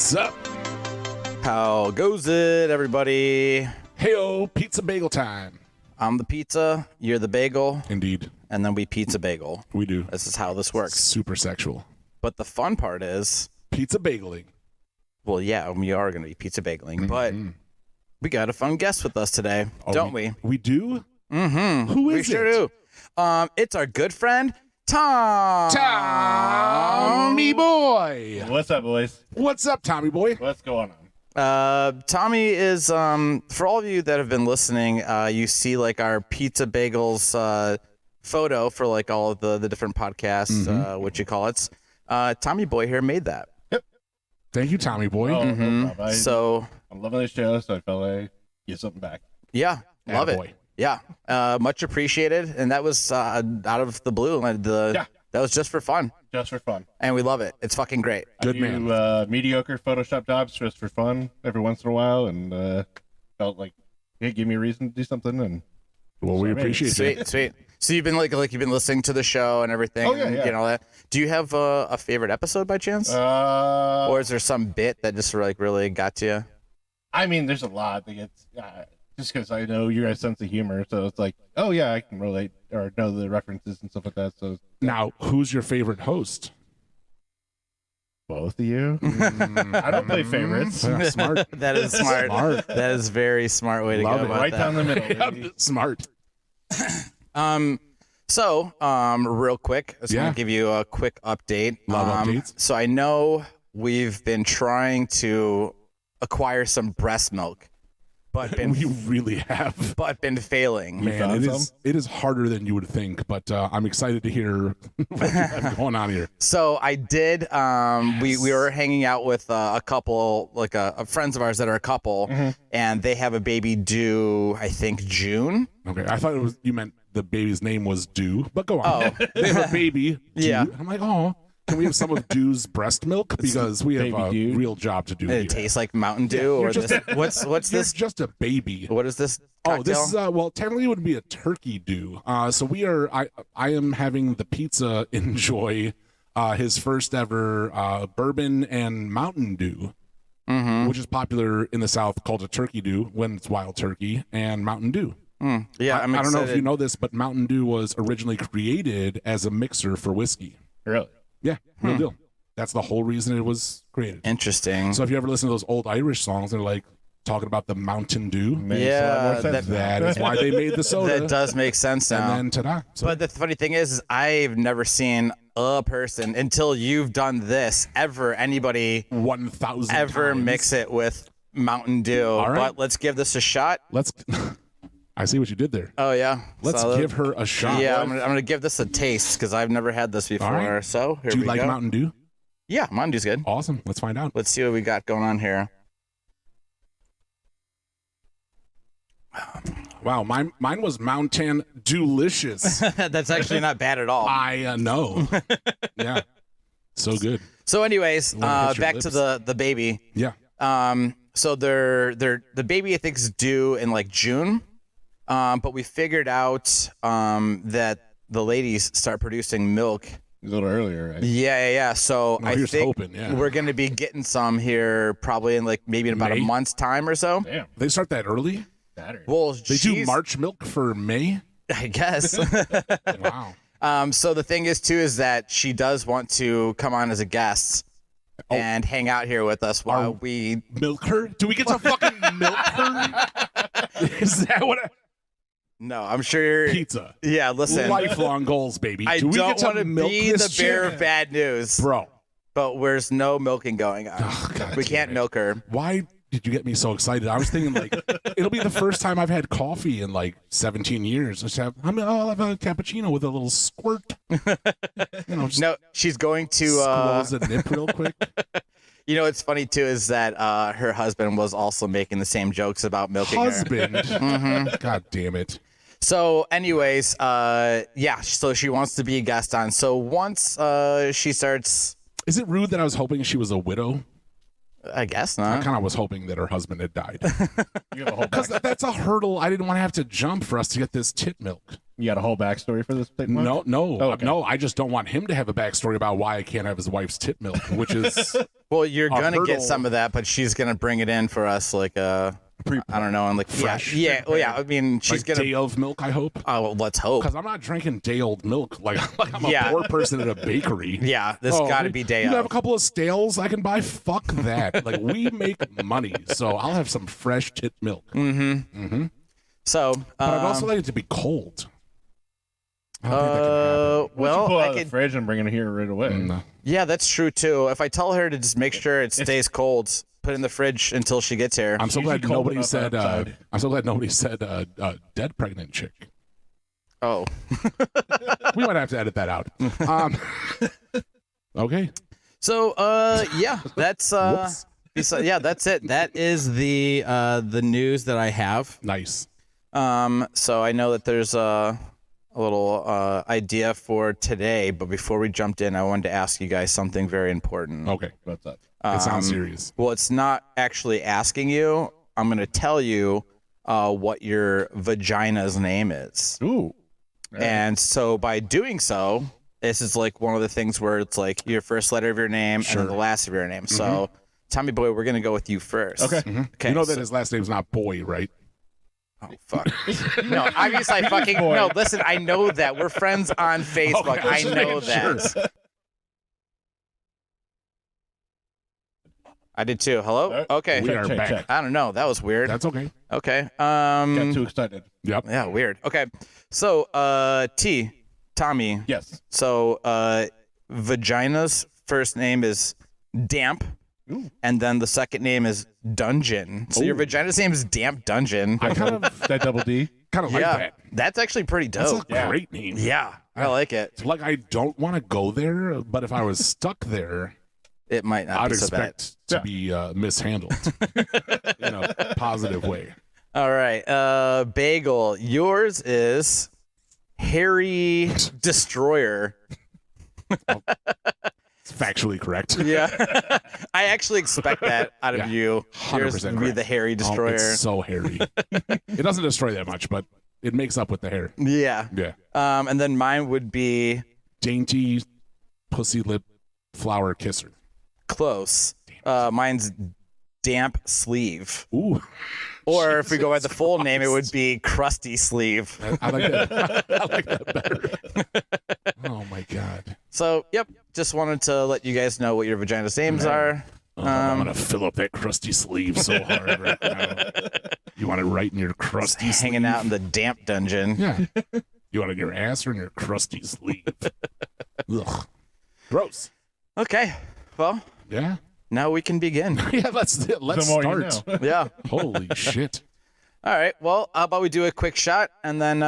What's up? How goes it, everybody? Heyo, pizza bagel time. I'm the pizza, you're the bagel, Indeed, and then we pizza bagel. we do. This is how this works. Super sexual. But the fun part is, Pizza bageling. well, yeah, we are going to be pizza bageling, but we got a fun guest with us today, don't we? We do? Mm-hmm. Who We is sure it? do. It's our good friend, Tom. Tommy boy. What's up, boys? What's up, Tommy boy? What's going on? Tommy is, for all of you that have been listening, you see like our pizza bagels photo for like all of the different podcasts, what you call it. Tommy boy here made that. Thank you, Tommy boy. Oh, no problem. So I'm loving the show, so I felt like get something back. yeah, love Attaboy. it. Yeah, much appreciated. And that was out of the blue. That was just for fun, Just for fun. and we love it. It's fucking great. Good I man. do mediocre Photoshop jobs just for fun every once in a while, and felt like, hey, give me a reason to do something. And Well, we Sorry. appreciate Sweet, sweet. So you've been like you've been listening to the show and everything. Oh, yeah, and, yeah. You know that. Do you have a favorite episode by chance, or is there some bit that just like really got to you? I mean, there's a lot that gets just because I know your guys' sense of humor, so it's like, oh yeah, I can relate or know the references and stuff like that. So Now, who's your favorite host? both of you, I don't play favorites. Yeah, smart. That is smart. Smart. That is very smart way to Love go it. about Right that. down the middle. Yeah, smart. So, real quick, I just Yeah. want to give you a quick update. Love updates. So I know we've been trying to acquire some breast milk, but We really have. been failing. Man, found it is harder than you would think, but I'm excited to hear what you have going on here. So I did. We were hanging out with a couple, like friends of ours that are a couple, and they have a baby due, I think, June. Okay, I thought you meant the baby's name was Dew, but go on. They have a baby. Dew. Yeah. I'm like, oh, can we have some of Dew's breast milk? Because we have a Baby Dew. real job to do. It here. tastes like Mountain Dew, you're or just this. What's You're this? just a baby. What is this? Oh, this is cocktail? well, technically it would be a turkey Dew. So we are. I am having the pizza enjoy his first ever bourbon and Mountain Dew, which is popular in the South, called a turkey Dew when it's wild turkey and Mountain Dew. Yeah, I'm I don't know if excited. you know this, but Mountain Dew was originally created as a mixer for whiskey. Really? Yeah, real deal. That's the whole reason it was created. Interesting. So if you ever listen to those old Irish songs, they're like talking about the Mountain Dew. Makes Yeah, a lot more sense. That is why they made the soda. That does make sense now. And then ta-da. So, But the funny thing is I've never seen a person until you've done this anybody 1,000 ever times. mix it with Mountain Dew. right. But let's give this a shot. Let's. I see what you did there. Oh yeah. Let's So, give her a shot. Yeah, I'm gonna give this a taste because I've never had this before. right. So here Do you we like go. Mountain Dew? Yeah, Mountain Dew's good. Awesome. Let's find out. Let's see what we got going on here. Wow, mine was Mountain Dewlicious. That's actually not bad at all. I know. Yeah. So good. So, anyways, wanna hit your back to lips. the baby. Yeah. So the baby I think is due in like June, but we figured out that the ladies start producing milk. A little earlier, right? Yeah. So I here's think hoping, yeah. we're gonna be getting some here probably in like maybe in about May? a month's time or so. Damn. They start that early? Saturday. Well, They do March milk for May? I guess. Wow. So the thing is too is that she does want to come on as a guest and hang out here with us while we. Milk her? Do we get to fucking milk her? Is that what? No, I'm sure. Pizza. Yeah, listen. Lifelong goals, baby. I Do we don't get to want to milk be this the bearer chick? of bad news, Bro. but there's no milking going on. Oh, God We damn can't it. milk her. Why did you get me so excited? I was thinking like it'll be the first time I've had coffee in like 17 years. I'll have a cappuccino with a little squirt. Just No, she's going to. squirrels a nip real quick. You know, what's funny too is that her husband was also making the same jokes about milking her. Husband. God damn it. So, anyways, yeah. So she wants to be a guest on. So once she starts, Is it rude that I was hoping she was a widow? I guess I not. kind of was hoping that her husband had died. You have a whole Because that's a hurdle I didn't want to have to jump for us to get this tit milk. You got a whole backstory for this? No, Oh, okay. no. I just don't want him to have a backstory about why I can't have his wife's tit milk, which is Well, you're gonna hurdle. get some of that, but she's gonna bring it in for us, like I don't know, and like Fresh. Yeah. Well, yeah. I mean, she's like gonna. day of milk. I hope. Oh, well, let's hope. Because I'm not drinking day old milk like I'm a Yeah. poor person at a bakery. Yeah, this got to be day You of. have a couple of stales I can buy? Fuck that. Like, we make money, so I'll have some fresh tit milk. So, But I'd also like it to be cold. I don't think that can happen. well, pull out I of the could. fridge and bring it here right away. No. Yeah, that's true too. If I tell her to just make sure it stays cold, put it in the fridge until she gets here. I'm so usually glad cold nobody enough said. outside. I'm so glad nobody said dead pregnant chick. Oh, We might have to edit that out. Okay. so yeah, that's Whoops. yeah, that's it. That is the news that I have. Nice. So I know that there's a little idea for today, but before we jumped in, I wanted to ask you guys something very important. Okay. What's up? It sounds serious. Well, it's not actually asking you. I'm going to tell you what your vagina's name is. Ooh. And so by doing so, this is like one of the things where it's like your first letter of your name and then the last of your name. So, Tommy Boy, we're going to go with you first. Okay. Okay. You know that his last name's not Boy, right? Oh, fuck. No, obviously I fucking... No, listen, I know that. We're friends on Facebook. Okay, I just know making that. sure. I did too. Hello? Okay. We are back. I don't know. That was weird. That's okay. Okay. Got too excited. Yep. Yeah, weird. Okay. So, Tommy. Yes. So, vagina's first name is Damp, Ooh. and then the second name is Dungeon. So your Ooh. vagina's name is Damp Dungeon. I kind of That double D. like yeah, that. that's actually pretty That's dope. a great name. Yeah, I like it. It's like, I don't want to go there, but if I was stuck there, It might not I'd be so bad. expect to be mishandled in a positive way. All right, Bagel. Yours is Harry Destroyer. It's factually correct. Yeah, I actually expect that out of Yeah, you. Yours 100% would be correct. the Harry Oh, Destroyer. it's so hairy. It doesn't destroy that much, but it makes up with the hair. Yeah. Yeah. And then mine would be Dainty pussy lip flower kisser. close. Mine's Damp Sleeve. Ooh. Or if we go by the full name, it would be Crusty Sleeve. I like that. I like that better. Oh my God. So, yep, just wanted to let you guys know what your vagina's names are. Oh, I'm gonna fill up that crusty sleeve so hard right now. You want it right in your crusty sleeve? Hanging out in the damp dungeon. Yeah. You want it in your ass or in your crusty sleeve? Ugh. Gross. Okay, well, Yeah. now we can begin. Yeah. Let's The more you start. know. Yeah. Holy shit. All right, well, how about we do a quick shot and then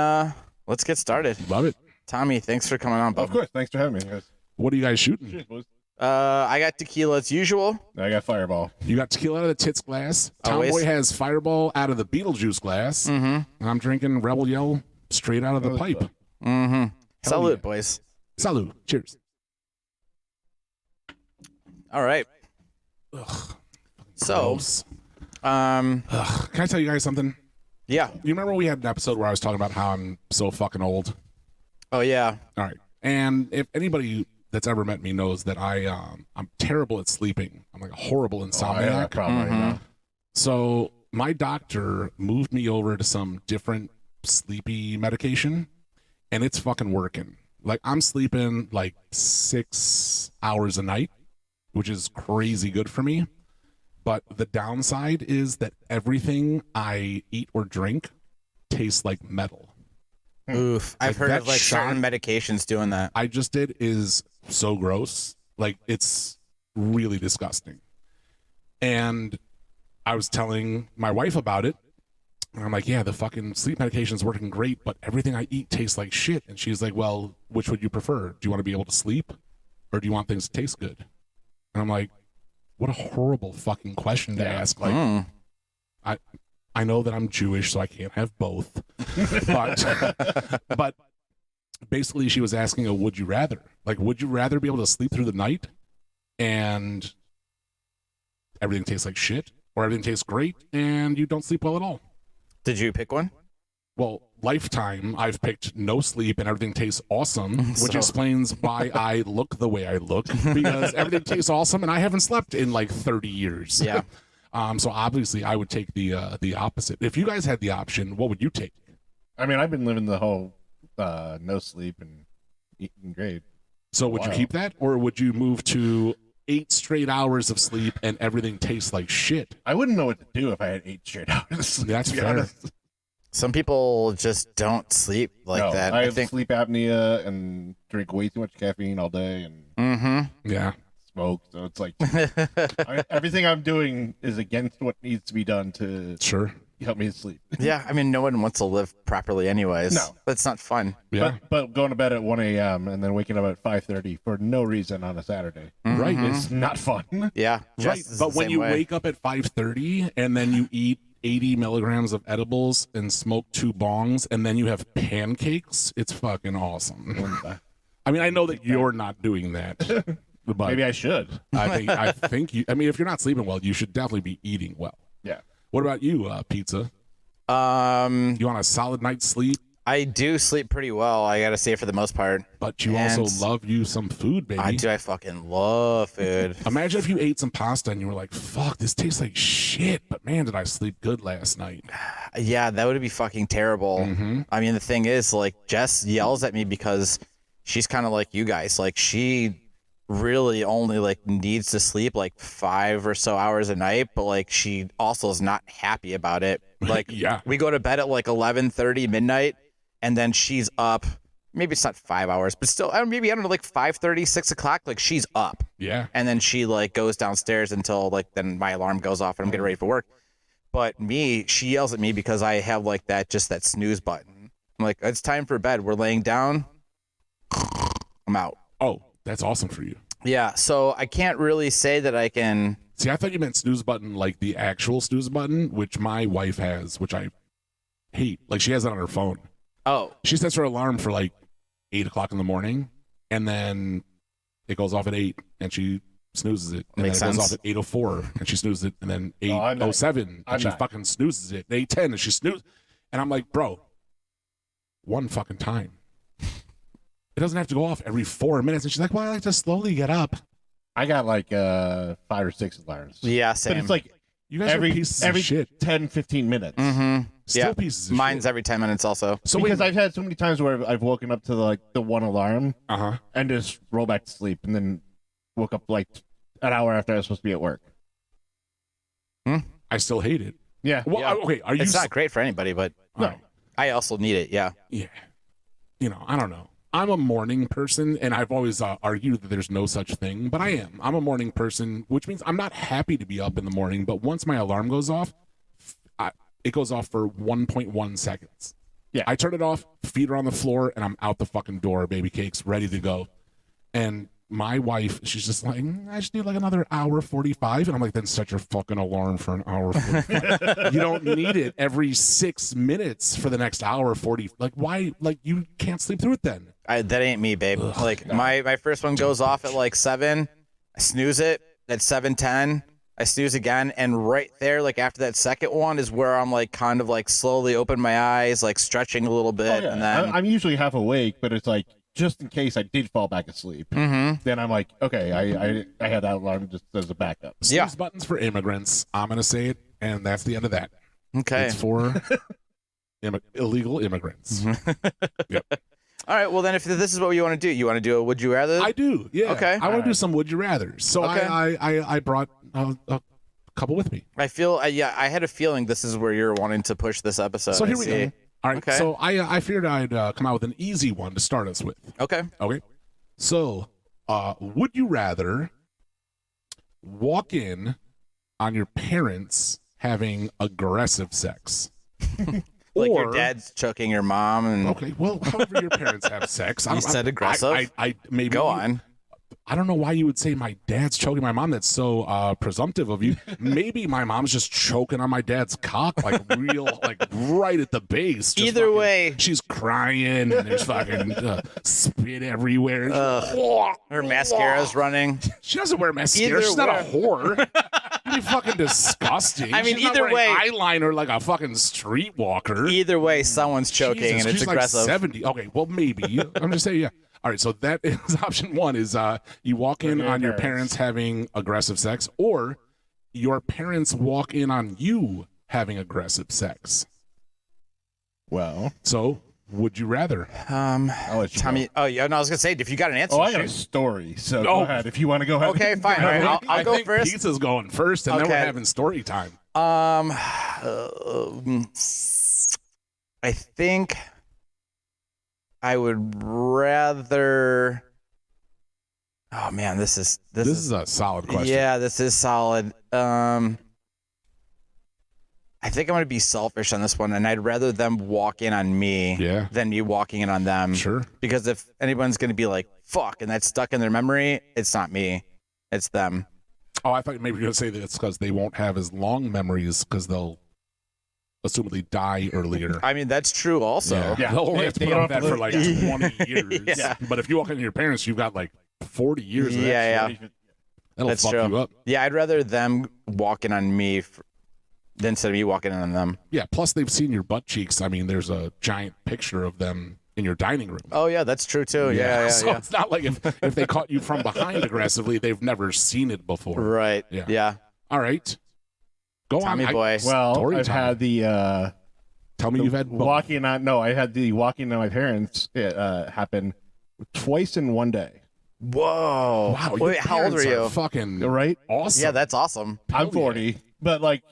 let's get started. Love it. Tommy, thanks for coming on, Of bub. course. Thanks for having me, guys. What are you guys shooting? Cheers, boys. I got tequila as usual. I got Fireball. You got tequila out of the tits glass. Always. Tomboy has Fireball out of the Beetlejuice glass. Mm-hmm. And I'm drinking Rebel Yell straight out of the pipe. Mm-hmm. Salute, yeah. boys. Salud. Cheers. All right. Ugh. So, Gross. um, Ugh. Can I tell you guys something? yeah. You remember we had an episode where I was talking about how I'm so fucking old? Oh, yeah. All right. And if anybody that's ever met me knows that I'm terrible at sleeping. I'm like a horrible I have insomniac. that problem right now. So my doctor moved me over to some different sleepy medication, and it's fucking working. Like, I'm sleeping like 6 hours a night, which is crazy good for me. But the downside is that everything I eat or drink tastes like metal. Oof. I've Like heard that of like certain medications doing that. I just did is so gross. Like, it's really disgusting. And I was telling my wife about it. And I'm like, yeah, the fucking sleep medication's working great, but everything I eat tastes like shit. And she's like, well, which would you prefer? Do you want to be able to sleep, or do you want things to taste good? And I'm like, what a horrible fucking question to ask. Like, I know that I'm Jewish, so I can't have both. but basically she was asking a would you rather. Like, would you rather be able to sleep through the night and everything tastes like shit, or everything tastes great and you don't sleep well at all? Did you pick one? Well, lifetime, I've picked no sleep and everything tastes awesome, which explains why I look the way I look, because everything tastes awesome and I haven't slept in like 30 years. Yeah. So obviously I would take the opposite. If you guys had the option, what would you take? I mean, I've been living the whole no sleep and eating great. So would you keep that, or would you move to 8 straight hours of sleep and everything tastes like shit? I wouldn't know what to do if I had 8 straight hours of sleep. That's to be fair. honest. Some people just don't sleep like that. I have sleep apnea and drink way too much caffeine all day and Yeah. smoke. So it's like everything I'm doing is against what needs to be done to help me sleep. Yeah, I mean, no one wants to live properly anyways. No. That's not fun. Yeah. But going to bed at 1 a.m. and then waking up at 5:30 for no reason on a Saturday. Right. It's not fun. Yeah. Right. But when you wake up at 5:30 and then you eat 80 milligrams of edibles and smoke 2 bongs and then you have pancakes, it's fucking awesome. I mean, I know that you're not doing that. But Maybe I should. I think you, I mean, if you're not sleeping well, you should definitely be eating well. Yeah. What about you, Pizza? You want a solid night's sleep? I do sleep pretty well, I gotta say, for the most part. But you also love you some food, baby. I do. I fucking love food. Imagine if you ate some pasta and you were like, fuck, this tastes like shit, but man, did I sleep good last night. Yeah, that would be fucking terrible. I mean, the thing is, like, Jess yells at me because she's kind of like you guys. Like, she really only, like, needs to sleep, like, 5 or so hours a night, but, like, she also is not happy about it. Like, Yeah. we go to bed at, like, 11:30 midnight, and then she's up. Maybe it's not 5 hours, but still, maybe, I don't know, like 5:30, 6 o'clock. Like, she's up. Yeah. And then she, like, goes downstairs until, like, then my alarm goes off and I'm getting ready for work. But me, she yells at me because I have, like, that snooze button. I'm like, it's time for bed. We're laying down. I'm out. Oh, that's awesome for you. Yeah, so I can't really say that I can. See, I thought you meant snooze button like the actual snooze button, which my wife has, which I hate. Like, she has it on her phone. Oh. She sets her alarm for like 8 o'clock in the morning, and then it goes off at 8, and she snoozes it. And Makes then it goes sense. off at 8:04, and she snoozes it, and then 8:07, and she fucking snoozes it. 8:10, and she snoozes. And I'm like, bro, one fucking time. It doesn't have to go off every 4 minutes. And she's like, well, I like to slowly get up. I got like 5 or 6 alarms. Yeah, same. But it's like You guys are pieces of shit. 10, 15 minutes. Still pieces of Mine's shit. every 10 minutes also. So Because I've had so many times where I've woken up to the one alarm and just roll back to sleep and then woke up like an hour after I was supposed to be at work. I still hate it. Yeah. Well, Yeah. okay, are you... It's not great for anybody, but No. I also need it, yeah. Yeah. You know, I don't know. I'm a morning person, and I've always argued that there's no such thing, but I am. I'm a morning person, which means I'm not happy to be up in the morning, but once my alarm goes off, it goes off for 1.1 seconds. Yeah. I turn it off, feet are on the floor, and I'm out the fucking door, baby cakes, ready to go. And my wife, she's just like, I just need like another hour 45. And I'm like, then set your fucking alarm for an hour 45. You don't need it every 6 minutes for the next hour 40. Like, why? Like, you can't sleep through it then. That ain't me, babe. Like, my first one goes off at like 7. I snooze it at 7:10. I snooze again, and right there, like after that second one, is where I'm like kind of like slowly open my eyes, like stretching a little bit, and then I'm usually half awake, but it's like just in case I did fall back asleep. Then I'm like, okay, I had that alarm just as a backup. Snooze buttons for immigrants. I'm gonna say it, and that's the end of that. okay. It's for illegal immigrants. Yep. All right. Well, then, if this is what you want to do, you want to do a would you rather? I do. Yeah. Okay. I want to do some would you rather. So Okay. I brought a couple with me. I feel, I had a feeling this is where you're wanting to push this episode. So here I we see. go. All right. Okay. So I figured I'd come out with an easy one to start us with. Okay. Okay. So, would you rather walk in on your parents having aggressive sex? Like your dad's choking your mom, and Okay, well, however your parents have sex. You said aggressive? I maybe go on. I don't know why you would say my dad's choking my mom. That's so presumptive of you. Maybe my mom's just choking on my dad's cock, like real, like right at the base. Just Either way. she's crying and there's fucking spit everywhere. Her mascara's running. She doesn't wear mascara. Either She's not a whore. You're fucking disgusting. I mean, She's not either wearing way- eyeliner like a fucking streetwalker. Either way, someone's choking, Jesus, and it's she's aggressive. Like 70. Okay, well maybe. I'm just saying, yeah. All right, so that is option one: is you walk in on your parents having aggressive sex, or your parents walk in on you having aggressive sex. Well, so would you rather? I'll let you Tommy. go. Oh, yeah. No, I was gonna say, if you got an answer, Oh, I got a shoot. story. So go ahead if you want to go ahead. Okay, fine. All right, I'll go think first. Pizza's going first, and then Okay. we're having story time. I think I would rather. Oh man, this is a solid question. Yeah, this is solid. I think I'm gonna be selfish on this one, and I'd rather them walk in on me than me walking in on them. Sure. Because if anyone's gonna be like "fuck" and that's stuck in their memory, it's not me, it's them. Oh, I thought maybe you were going to say that it's because they won't have as long memories because they'll assumedly die earlier. I mean, that's true also. Yeah. They'll only have to They put up don't with that have for to like live. 20 years. Yeah. But if you walk into your parents, you've got like 40 years of that Yeah, shit. yeah. That'll That's fuck true. you up. Yeah, I'd rather them walk in on me than instead of me walking in on them. Yeah, plus they've seen your butt cheeks. I mean, there's a giant picture of them in your dining room. Oh yeah, that's true too. Yeah, yeah, So yeah. it's not like if they caught you from behind aggressively, they've never seen it before. Right. Yeah. Yeah. All right. Go Tommy on. boy. Well, Story I've time. had the Tell me you've had both. walking on. No, I had the walking on my parents happen twice in one day. Whoa. Wow. your Wait, how old parents are you? are fucking Right? awesome. Yeah, that's awesome. I'm 40, but like.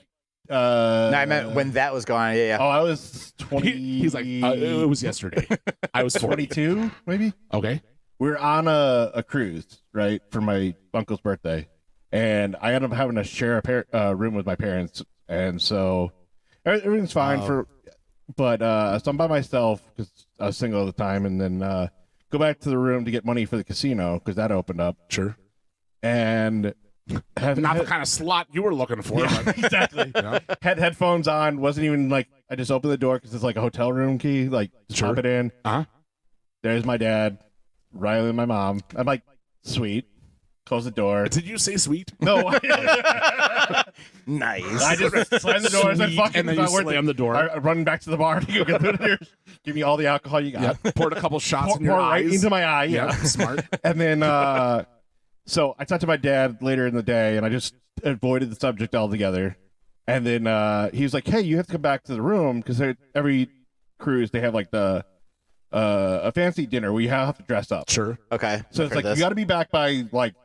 No, I meant when that was going on. Yeah, yeah. Oh, I was 20. He's like, it was yesterday. I was 22, maybe. Okay. We were on a cruise, right, for my uncle's birthday, and I ended up having to share a room with my parents, and so everything's fine but so I'm by myself because I was single at the time, and then go back to the room to get money for the casino because that opened up, Sure. and Not the kind of slot you were looking for. But, exactly. yeah. Had headphones on, wasn't even like I just opened the door because it's like a hotel room key, like just Sure. pop it in. Uh-huh. There's my dad, Riley, and my mom. I'm like, sweet. Close the door. Did you say sweet? No. Nice. I just slammed the door and said, Sweet, fuck it, and then it's you not worth slam it. the door. I run back to the bar to go get the beer. Give me all the alcohol you got. Yeah. Poured a couple shots Pour, in your pour eyes. right into my eye. Yeah. Yeah. Smart. And then, so I talked to my dad later in the day, and I just avoided the subject altogether. And then he was like, hey, you have to come back to the room because every cruise, they have like a fancy dinner where you have to dress up. Sure. Okay. So I've it's heard like, this. you got to be back by like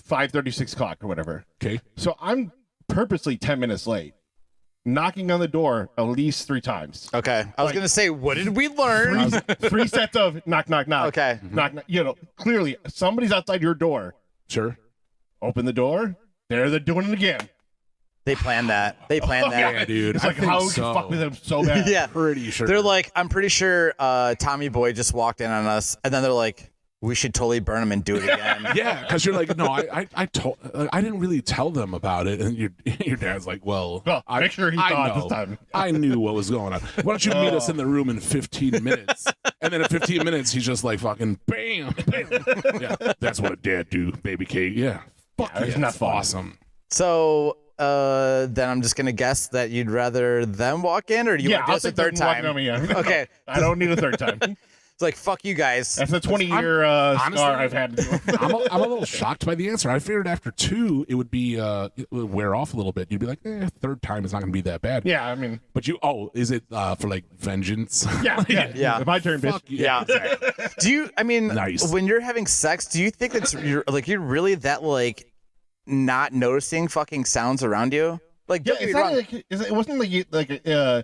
5:30, 6 o'clock or whatever. Okay. So I'm purposely 10 minutes late, knocking on the door at least 3 times. Okay. I was Like- gonna say, what did we learn? 3 sets of knock, knock, knock. Okay. Knock, knock. You know, clearly somebody's outside your door. Sure. Open the door. There they're doing it again. They planned that. They planned that. Yeah, dude. It's I like, think how would so. you fuck with them so bad? Yeah. Pretty sure. They're like, I'm pretty sure Tommy Boy just walked in on us, and then they're like, we should totally burn him and do it again. Yeah, because you're like, no, I didn't really tell them about it, and your dad's like, well, Well, make sure he I saw it know. this time. I knew what was going on. Why don't you meet us in the room in 15 minutes? And then in 15 minutes, he's just like fucking bam, bam. Yeah, that's what a dad do, baby cake. Yeah, fuck yeah, it's not that's fun. awesome. So then I'm just gonna guess that you'd rather them walk in, or do you Yeah, want to do I'll this a take them third walking time? on me, yeah. Okay. I don't need a third time. It's like, fuck you guys. That's a 20-year honestly, scar I've had. I'm a little shocked by the answer. I figured after 2, it would be it would wear off a little bit. You'd be like, third time is not going to be that bad. Yeah, I mean, But is it for like vengeance? yeah. Yeah. My turn, bitch. Fuck yeah. exactly. Do you? I mean, Nice. when you're having sex, do you think that's you're really that like not noticing fucking sounds around you? Like, Yeah, don't get me it's not wrong. like, it wasn't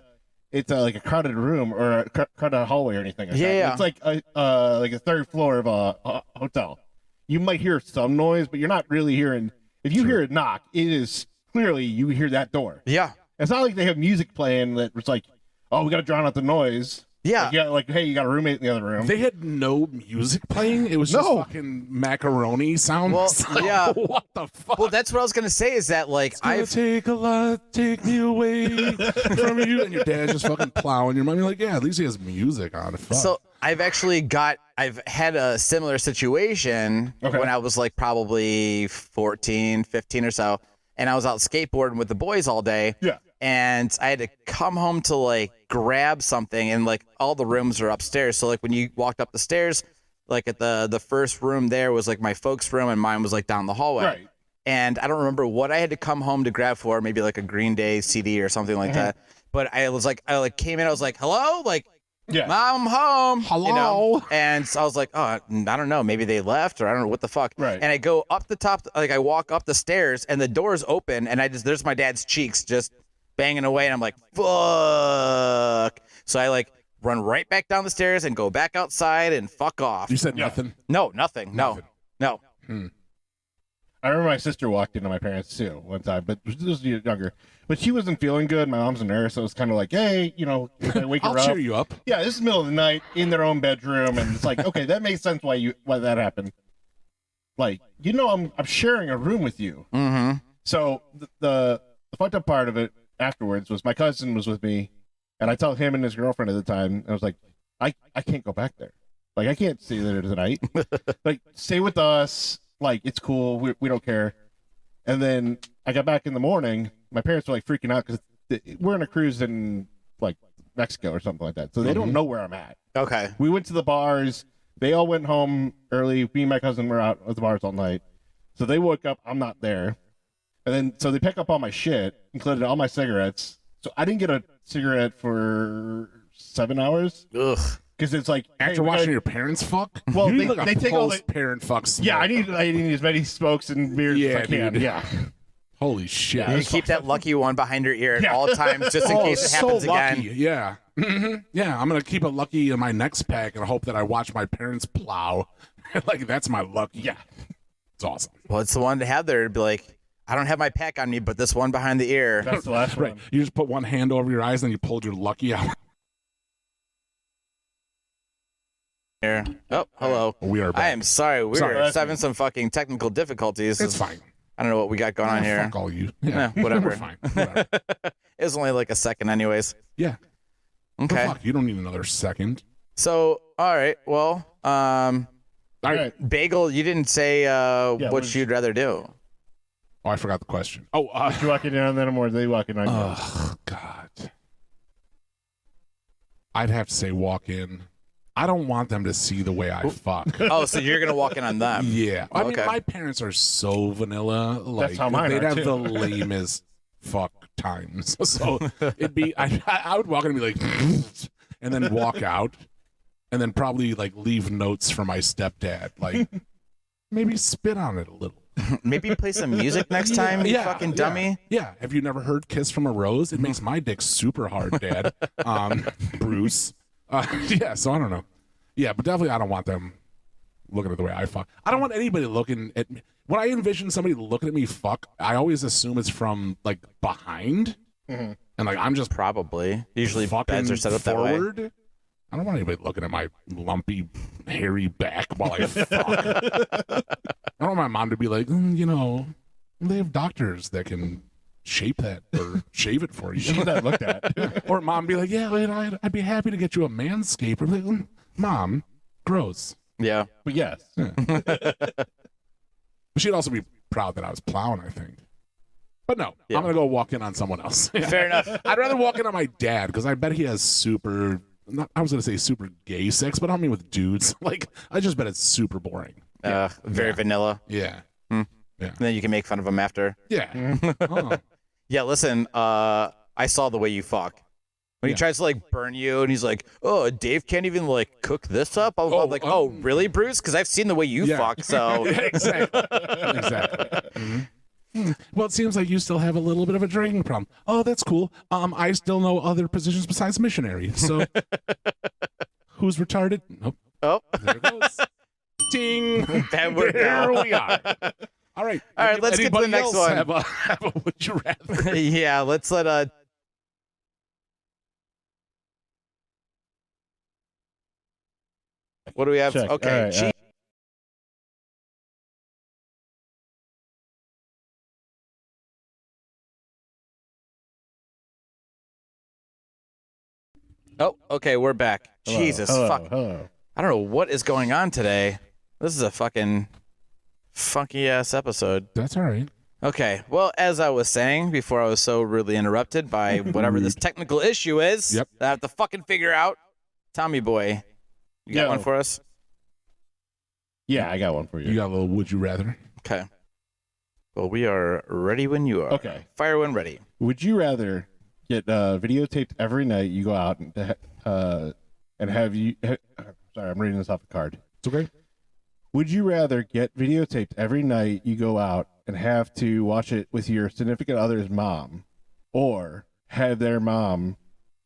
it's like a crowded room or a crowded hallway or anything. Like Yeah, that. yeah. It's like a third floor of a hotel. You might hear some noise, but you're not really hearing. If you hear a knock, it is clearly you hear that door. Yeah. It's not like they have music playing that was like, oh, we got to drown out the noise. Yeah. Like hey, you got a roommate in the other room. They had no music playing. It was just No. fucking macaroni sounds. Well, yeah. What the fuck? Well, that's what I was gonna say. Is that like Gonna take a lot, take me away from you, and your dad's just fucking plowing your money. Like, yeah, at least he has music on. Fuck. So I've had a similar situation Okay. when I was like probably 14, 15 or so. and I was out skateboarding with the boys all day. Yeah. And I had to come home to like grab something, and like all the rooms are upstairs. So like when you walked up the stairs, like at the first room there was like my folks' room, and mine was like down the hallway. Right. And I don't remember what I had to come home to grab for, maybe like a Green Day CD or something like that. But I came in, I was like, hello, like, Yeah. Mom, I'm home. Hello. And so I was like, oh, I don't know, maybe they left, or I don't know what the fuck. Right. And I go up the top, like I walk up the stairs, and the door's open, and there's my dad's cheeks just banging away, and I'm like, fuck. So I like run right back down the stairs and go back outside and fuck off. You said nothing? No, nothing. No. I remember my sister walked into my parents too one time, but this was younger. But she wasn't feeling good. My mom's a nurse, so it was kind of like, hey, if I wake her I'll up. cheer you up. Yeah, this is the middle of the night in their own bedroom, and it's like, okay, that makes sense why that happened. Like, I'm sharing a room with you. Mm-hmm. So the fucked up part of it afterwards was my cousin was with me, and I told him and his girlfriend at the time, I was like, I can't go back there. Like, I can't stay there tonight. Like, stay with us. Like, it's cool. We don't care. And then I got back in the morning. My parents were like freaking out because we're on a cruise in like Mexico or something like that. So they don't know where I'm at. Okay. We went to the bars. They all went home early. Me and my cousin were out at the bars all night. So they woke up. I'm not there. And then, so they pick up all my shit, including all my cigarettes. So I didn't get a cigarette for 7 hours. Ugh. Because it's like, After watching your parents fuck? Well, you they- need like they a take all the- post-parent fuck smoke. yeah, I need as many smokes and beers as I can. dude. Yeah. Holy shit. You keep that lucky one behind your ear at Yeah. all times, just in Oh, case it so happens lucky. again. Yeah. Yeah, I'm going to keep it lucky in my next pack and hope that I watch my parents plow. Like, that's my lucky. Yeah. It's awesome. Well, it's the one to have there to be like, I don't have my pack on me, but this one behind the ear. That's the last Right. one. You just put one hand over your eyes and you pulled your lucky out. Here. Oh, hello. We are back. I am sorry. Sorry. We're having some fucking technical difficulties. It's fine. I don't know what we got going on here. Fuck all you. Yeah, whatever. We're fine. Whatever. It was only like a second, anyways. Yeah. Okay. Fuck, you don't need another second. So, all right. Well, All right. Bagel, you didn't say what you'd rather do. Oh, I forgot the question. Oh, You walking in on them or are they walking on you? oh, God. I'd have to say walk in. I don't want them to see the way I fuck. Oh, so you're gonna walk in on them? Yeah. I mean, Okay. my parents are so vanilla. Like, how mine they'd are, have too. the lamest fuck times. So it'd be, I would walk in and be like, and then walk out, and then probably like leave notes for my stepdad. Like, maybe spit on it a little. Maybe play some music next time, you fucking dummy. Yeah. Have you never heard Kiss from a Rose? It makes my dick super hard, Dad. Bruce. Yeah, so I don't know. Yeah, but definitely I don't want them looking at the way I fuck. I don't want anybody looking at me. When I envision somebody looking at me fuck, I always assume it's from like behind. And like I'm just Probably. Usually fucking beds are set up forward. that way. I don't want anybody looking at my lumpy, hairy back while I fuck. I don't want my mom to be like, they have doctors that can shape that or shave it for you. Get that looked at. Or mom be like, yeah, I'd be happy to get you a manscaper. Like, Mom, gross. Yeah. But yes. But she'd also be proud that I was plowing, I think. But no, Yeah. I'm going to go walk in on someone else. Fair enough. I'd rather walk in on my dad because I bet he has super, I was going to say super gay sex, but I don't mean with dudes. Like, I just bet it's super boring. Very vanilla. Yeah. And then you can make fun of him after. Yeah. Oh. Yeah, listen, I saw the way you fuck. When he tries to like burn you and he's like, oh, Dave can't even like cook this up. I'm like, oh, really, Bruce? Because I've seen the way you Yeah. fuck. So Exactly. Mhm. Well, it seems like you still have a little bit of a drinking problem. Oh, that's cool. I still know other positions besides missionary. So who's retarded? Nope. oh, There it goes. Ding. that worked There out. we are. All right. All right, let's get to the Anybody next else one. Have a would you rather? Yeah, let's let What do we have? Check. Okay, All right, cheese. Oh, okay, we're back. Hello, Jesus, hello, fuck. Hello. I don't know what is going on today. This is a fucking funky ass episode. That's all right. Okay. Well, as I was saying before, I was so rudely interrupted by whatever this technical issue is. Yep. That I have to fucking figure out. Tommy boy, you got Yo. one for us? Yeah, I got one for you. You got a little would you rather? Okay. Well, we are ready when you are. Okay. Fire when ready. Would you rather get videotaped every night you go out and have you? Sorry, I'm reading this off a card. It's okay. Would you rather get videotaped every night you go out and have to watch it with your significant other's mom, or have their mom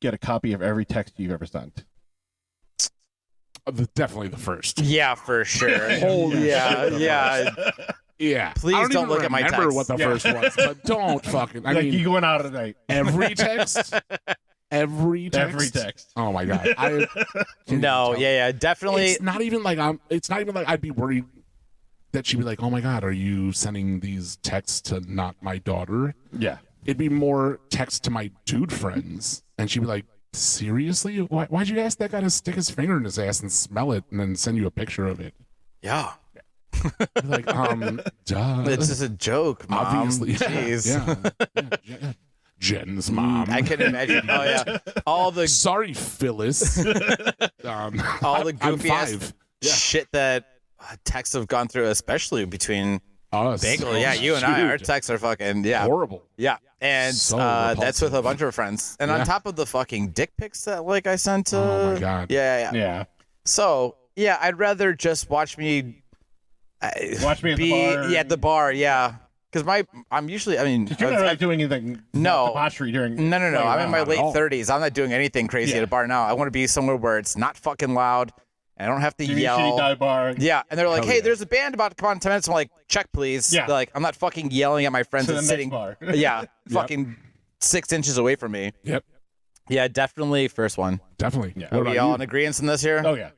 get a copy of every text you've ever sent? Definitely the first. Yeah, for sure. Holy yeah, shit, yeah. Yeah. Please I don't don't even look at my remember text. what the Yeah. first was, but don't fucking. I Like mean, you going out at night. every text. Every text. Every text. Oh my god. No, yeah, definitely. It's not even like It's not even like I'd be worried that she'd be like, "Oh my god, are you sending these texts to not my daughter?" Yeah. It'd be more texts to my dude friends, and she'd be like, "Seriously? Why'd you ask that guy to stick his finger in his ass and smell it, and then send you a picture of it?" Yeah. Like, duh. It's just a joke, Mom. Obviously. Jeez. Yeah. Jen's mom. I can imagine. Oh yeah, all the Sorry, Phyllis. all the I'm goofy ass 5. shit that texts have gone through, especially between Us. Bagel. Yeah, you and I, our texts are fucking horrible. Yeah, and So that's with a repulsive. bunch of friends. And Yeah. on top of the fucking dick pics that like I sent to. Oh my god. Yeah. Yeah. So yeah, I'd rather just watch me. Watch me at be the bar. yeah at the bar. Yeah, because I'm usually. I mean, You're not I've- really doing anything. No. Debauchery during. No. playing I'm in my around. late all. 30s. I'm not doing anything crazy Yeah. at a bar now. I want to be somewhere where it's not fucking loud. And I don't have to Jimmy yell. Shitty Dive Bar. Yeah, and they're like, Hell "Hey, yeah. there's a band about to come on in 10 minutes." I'm like, "Check, please." Yeah. They're like, I'm not fucking yelling at my friends To the and next sitting. bar. Yeah, fucking 6 inches away from me. Yep. Yeah, definitely first one. Definitely. Yeah. What Are we about all you? in agreement in this here? Oh yeah.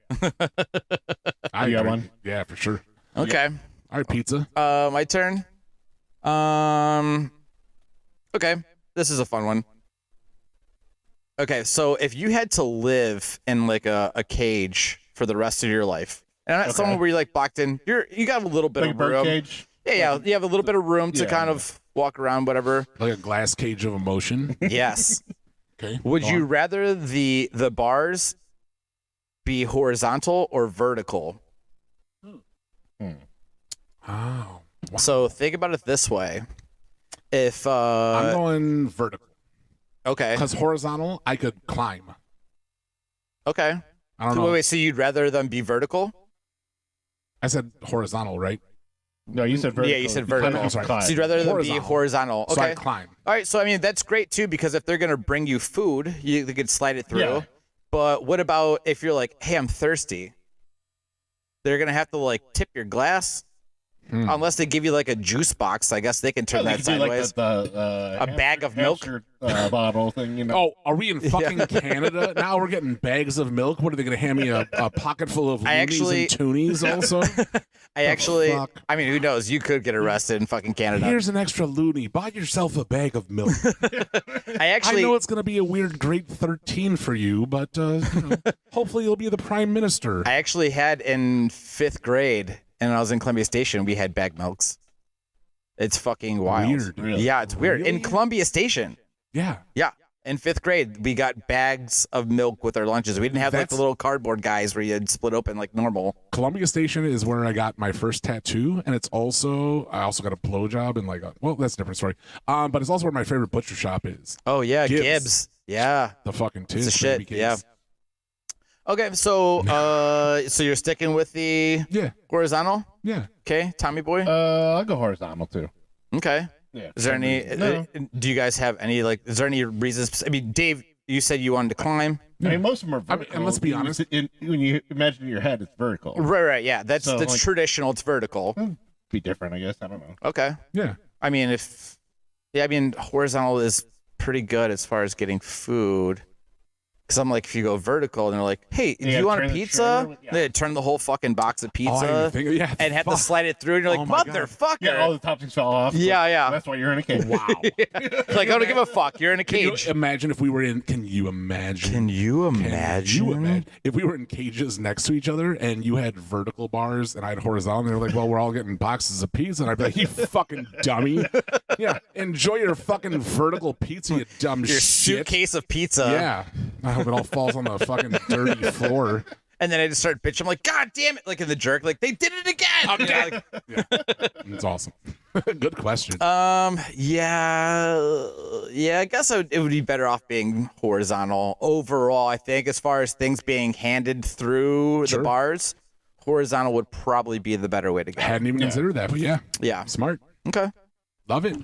I You got agree. one? Yeah, for sure. Okay. All right, pizza. My turn. Okay, this is a fun one. Okay, so if you had to live in like a cage for the rest of your life, and not Okay. someone where you're like blocked in, you got a little bit Like a of bird room. cage. Yeah, you have a little bit of room to Yeah. kind of walk around, whatever. Like a glass cage of emotion. Yes. Okay. Would go you on. rather the bars be horizontal or vertical? Oh. Wow. So think about it this way. If I'm going vertical okay, because horizontal I could climb. okay. I don't So know. wait, so you'd rather them be vertical? I said horizontal, right? No, you said vertical. Yeah, you said You vertical. I'm sorry. climb. So you'd rather them be Horizontal. horizontal? So Okay. I climb. All right. So I mean that's great too because if they're gonna bring you food, you could slide it through. Yeah. But what about if you're like, hey, I'm thirsty? They're gonna have to like tip your glass. Unless they give you like a juice box, I guess they can turn Well, that they could do sideways. like the A bag of milk? hamster, bottle thing, you know. Oh, are we in fucking Canada now? We're getting bags of milk. What are they going to hand me a pocket full of I loonies actually- and toonies? Also, I actually, fuck? I mean, who knows? You could get arrested in fucking Canada. here's an extra loony. Buy yourself a bag of milk. I actually, I know it's going to be a weird grade 13 for you, but hopefully you'll be the prime minister. I actually had in 5th grade, and I was in Columbia Station. We had bag milks. It's fucking wild. Weird. Really? Yeah, it's weird. In Really? Columbia Station. Yeah. Yeah. In 5th grade, we got bags of milk with our lunches. We didn't have like the That's- little cardboard guys where you'd split open like normal. Columbia Station is where I got my first tattoo, and I also got a blowjob and well, that's a different story. But it's also where my favorite butcher shop is. Oh yeah, Gibbs. Gibbs. Yeah. The fucking It's tits, a shit. baby Yeah. cakes. Okay, so so you're sticking with the Yeah. horizontal? Yeah. Okay, Tommy boy. I'll go horizontal too. Okay. Yeah. Is there any? No. Do you guys have any like? Is there any reasons? I mean, Dave, you said you wanted to climb. I mean, most of them are I mean, vertical. and let's be honest. When you imagine in your head, it's vertical. Right. Yeah, that's So, like- traditional. It's vertical. Be different, I guess. I don't know. Okay. Yeah. I mean, horizontal is pretty good as far as getting food. Because I'm like, if you go vertical, and they're like, "Hey, do Yeah, you want a turn the pizza?" trigger, yeah. They turn the whole fucking box of Oh, I didn't pizza think, yeah, and have to fuck. slide it through, and you're like, Oh my God. "Motherfucker!" Yeah, all the toppings fell off. Yeah, yeah. That's why you're in a cage. Wow. Like, I don't give a fuck. You're in a Can you cage. imagine if we were in? Can you imagine? Can you Can imagine? you imagine if we were in cages next to each other and you had vertical bars and I had horizontal? And they were like, "Well, we're all getting boxes of pizza," and I'd be like, "You fucking dummy! Yeah, enjoy your fucking vertical pizza, you dumb Your shit." suitcase of pizza. Yeah, I hope it all falls on the fucking dirty floor. And then I just start bitching. I'm like, "God damn it!" Like in the jerk, like they did it again. You know, like, It's awesome. Good question. yeah. I guess it would be better off being horizontal overall. I think as far as things being handed through Sure. the bars, horizontal would probably be the better way to go. Hadn't even considered that, but yeah, Yeah. smart. Okay. Love it.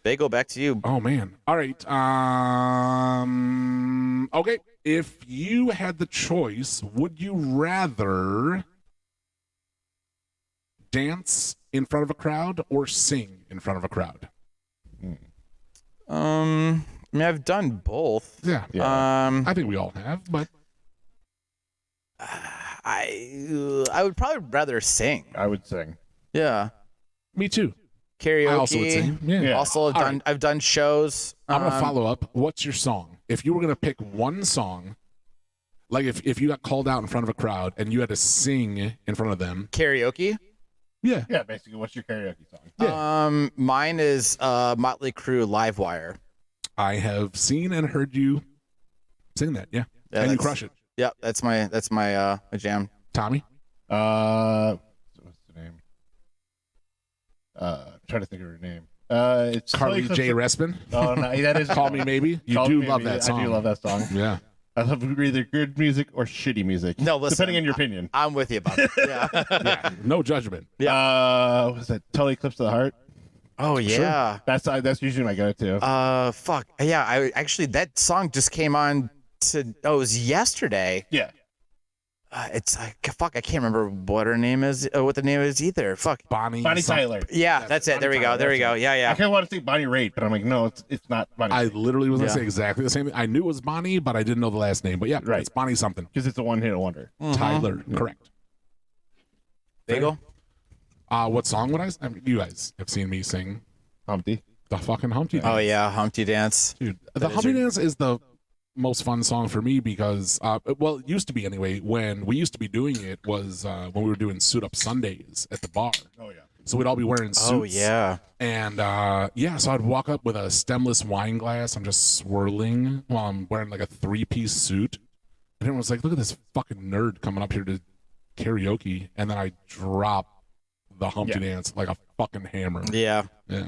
Bagel, back to you. Oh man. All right. Okay. If you had the choice, would you rather dance in front of a crowd or sing in front of a crowd? I mean, I've done both. Yeah. I think we all have, but I would probably rather sing. I would sing. Yeah. me too. Karaoke. I also would sing. Yeah. Yeah. Also, All right. I've done shows. I'm gonna follow up. What's your song? If you were gonna pick one song, like if you got called out in front of a crowd and you had to sing in front of them, Karaoke. yeah, Yeah, basically, what's your karaoke song? Yeah. Mine is Motley Crue Livewire. I have seen and heard you sing that. Yeah, Yeah, and you that's- crush it. Yep, that's my my jam. Tommy, What's the name? I'm trying to think of her name. It's Carly Totally J. Eclipse- Respin. Oh no, that is Call Me Maybe. You Call do Me love Maybe. that song. I do love that song. Yeah. I love either good music or shitty music. No, listen, depending on your opinion. I'm with you about it. Yeah. Yeah. No judgment. What was that? Totally Eclipse of the Heart. Oh yeah. That's usually my go-to. Fuck. Yeah. I actually that song just came on to. Oh, it was yesterday. Yeah. It's fuck. I can't remember what her name is. What the name is either. Fuck. Bonnie Tyler. Yeah, that's it. There we go. There we go. Yeah, I yeah. kind of want to say Bonnie Raitt, but I'm like, no, it's not Bonnie. I literally was gonna Yeah. say exactly the same thing. I knew it was Bonnie, but I didn't know the last name. But yeah, Right. it's Bonnie something. because it's a one-hit wonder. Tyler, correct. Bagel. What song would I mean, you guys have seen me sing Humpty. the fucking Humpty Dance. Oh yeah, Humpty Dance. Dude, the That is Humpty your- Dance is the most fun song for me because, well, it used to be anyway. When we used to be doing it was when we were doing Suit Up Sundays at the bar. Oh yeah. So we'd all be wearing suits. Oh yeah. And yeah, so I'd walk up with a stemless wine glass. I'm just swirling while I'm wearing like a 3-piece suit. And everyone's like, look at this fucking nerd coming up here to karaoke. And then I drop the Humpty Dance like a fucking hammer. Yeah. Yeah.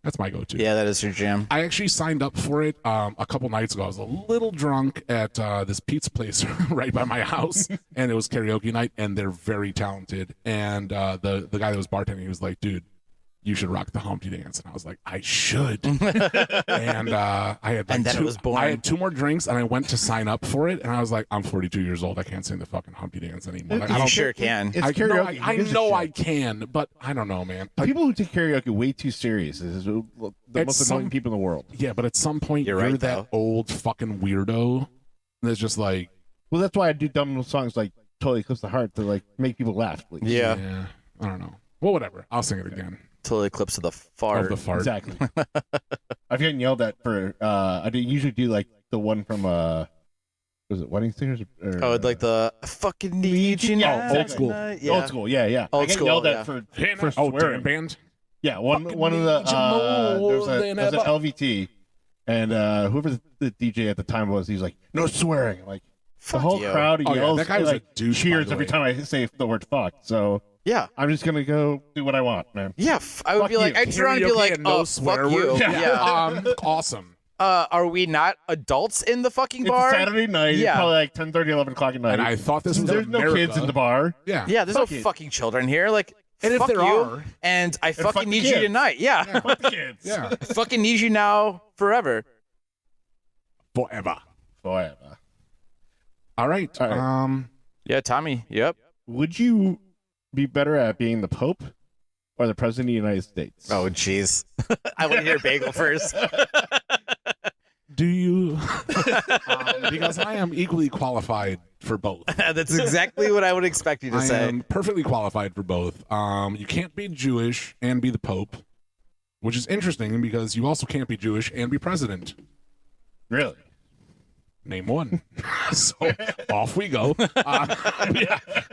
That's my go-to. Yeah, that is your jam. I actually signed up for it a couple nights ago. I was a little drunk at this pizza place right by my house, and it was karaoke night, and they're very talented. And the guy that was bartending, he was like, dude, you should rock the Humpty Dance. And I was like, I should. And I had like And then it was born. I had 2 more drinks, and I went to sign up for it, and I was like, I'm 42 years old. I can't sing the fucking Humpty Dance anymore. Like, I You don't sure can. It's I know, karaoke. I Who gives a know shit? I can, but I don't know, man. Like, People who take karaoke way too serious is the At most some- annoying people in the world. yeah, but at some point, You're you're, right, that though. old fucking weirdo that's just like, Well, that's why I do dumb little songs like "Totally Eclipse the Heart" to like make people laugh. Please. Yeah. I don't know. Well, whatever. I'll sing it again. Totally eclipse of the fart. Of the fart. Exactly. I've gotten yelled at for. Usually do like the one from was it Wedding Singers? Or, Oh, like the I fucking need you Yeah, now. old old school. Yeah. Old school. Yeah. Old I get school, yelled yeah. at for Oh, swearing. damn band. Yeah, one of the need you more there was than an ever. LVT, and whoever the DJ at the time was, he's like, "No swearing!" Like the Fuck whole you. crowd Oh, yeah, yells, that guy was a like douche, by cheers the every way. time I say the word "fuck." So Yeah. I'm just gonna go do what I want, man. Yeah. I would Fuck be like, you. I'd turn around and be Karaoke like, and no oh, swear fuck you. words. Yeah. Awesome. Are we not adults in the fucking It's bar? a Saturday night. Yeah. It's probably like 10:30, 11 o'clock at night. And I thought this was There's no America. kids in the bar. Yeah. Yeah, there's Fuck no it. fucking children here. Like, And if fuck there you, are- and I fuck fucking the need you kids. tonight. Yeah. Fuck the kids. Yeah. I fucking need you now forever. Forever. Forever. All right. All right. Yeah, Tommy. Yep. Would you be better at being the Pope or the President of the United States? Oh, jeez. I want to hear Bagel first. Do you? Because I am equally qualified for both. That's exactly what I would expect you to I say. am perfectly qualified for both. You can't be Jewish and be the Pope, which is interesting because you also can't be Jewish and be president. Really? Name one. So off we go.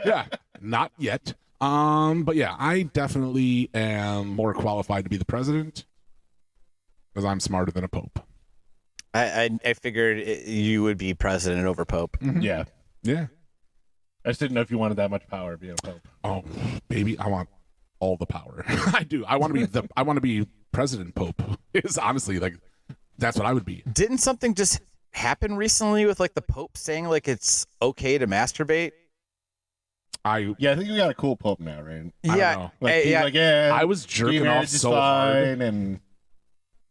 Yeah, not yet. But yeah, I definitely am more qualified to be the president because I'm smarter than a pope. I figured you would be president over Pope. Mm-hmm. Yeah. Yeah. I just didn't know if you wanted that much power being a pope. Oh, baby, I want all the power. I do. I want to be president pope. Is honestly like that's what I would be. Didn't something just happen recently with like the Pope saying like it's okay to masturbate? Yeah, I think we got a cool pope now, right? I Yeah, don't know. Like, Hey, he's yeah. like, yeah, I was jerking gay off marriage is so hard. fine, and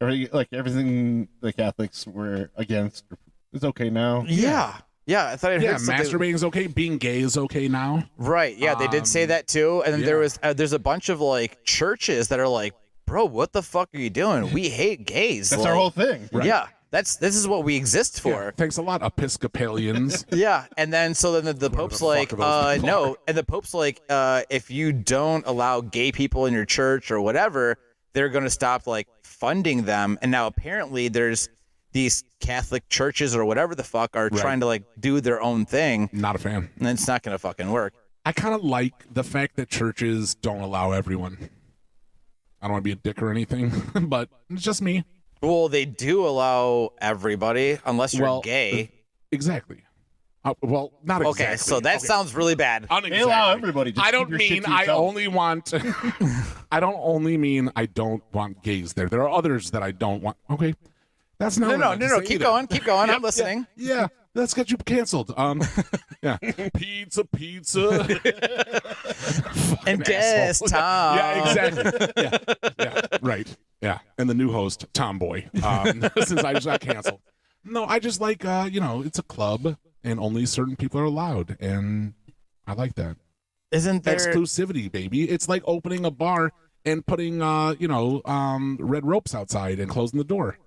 everything the Catholics were against is okay now. Yeah. I thought I heard Yeah, something. masturbating is okay. Being gay is okay now. Right. Yeah, they did say that too. And then yeah. there's a bunch of like churches that are like, bro, what the fuck are you doing? We hate gays. That's like, our whole thing. Right. Yeah. This is what we exist Yeah, for. thanks a lot, Episcopalians. Yeah. And then so then the Pope's the like, fuck are those people no. are? And the Pope's like, if you don't allow gay people in your church or whatever, they're gonna stop like funding them. And now apparently there's these Catholic churches or whatever the fuck are trying to like do their own thing. Not a fan. And it's not gonna fucking work. I kind of like the fact that churches don't allow everyone. I don't want to be a dick or anything, but it's just me. Well, they do allow everybody unless you're gay. Exactly. Well, not exactly. Okay, so that sounds really bad. They allow everybody. Just I keep don't your mean shit to I yourself. only want. I don't only mean I don't want gays there. There are others that I don't want. Okay, that's not. No. Keep going. I'm listening. Yeah, let's get you canceled. Yeah, pizza. And Fucking guess asshole. Tom. Yeah, exactly. Yeah, right. Yeah, and the new host, Tomboy. Since I just got canceled. No, I just like it's a club and only certain people are allowed, and I like that. Isn't there Exclusivity, baby? It's like opening a bar and putting red ropes outside and closing the door.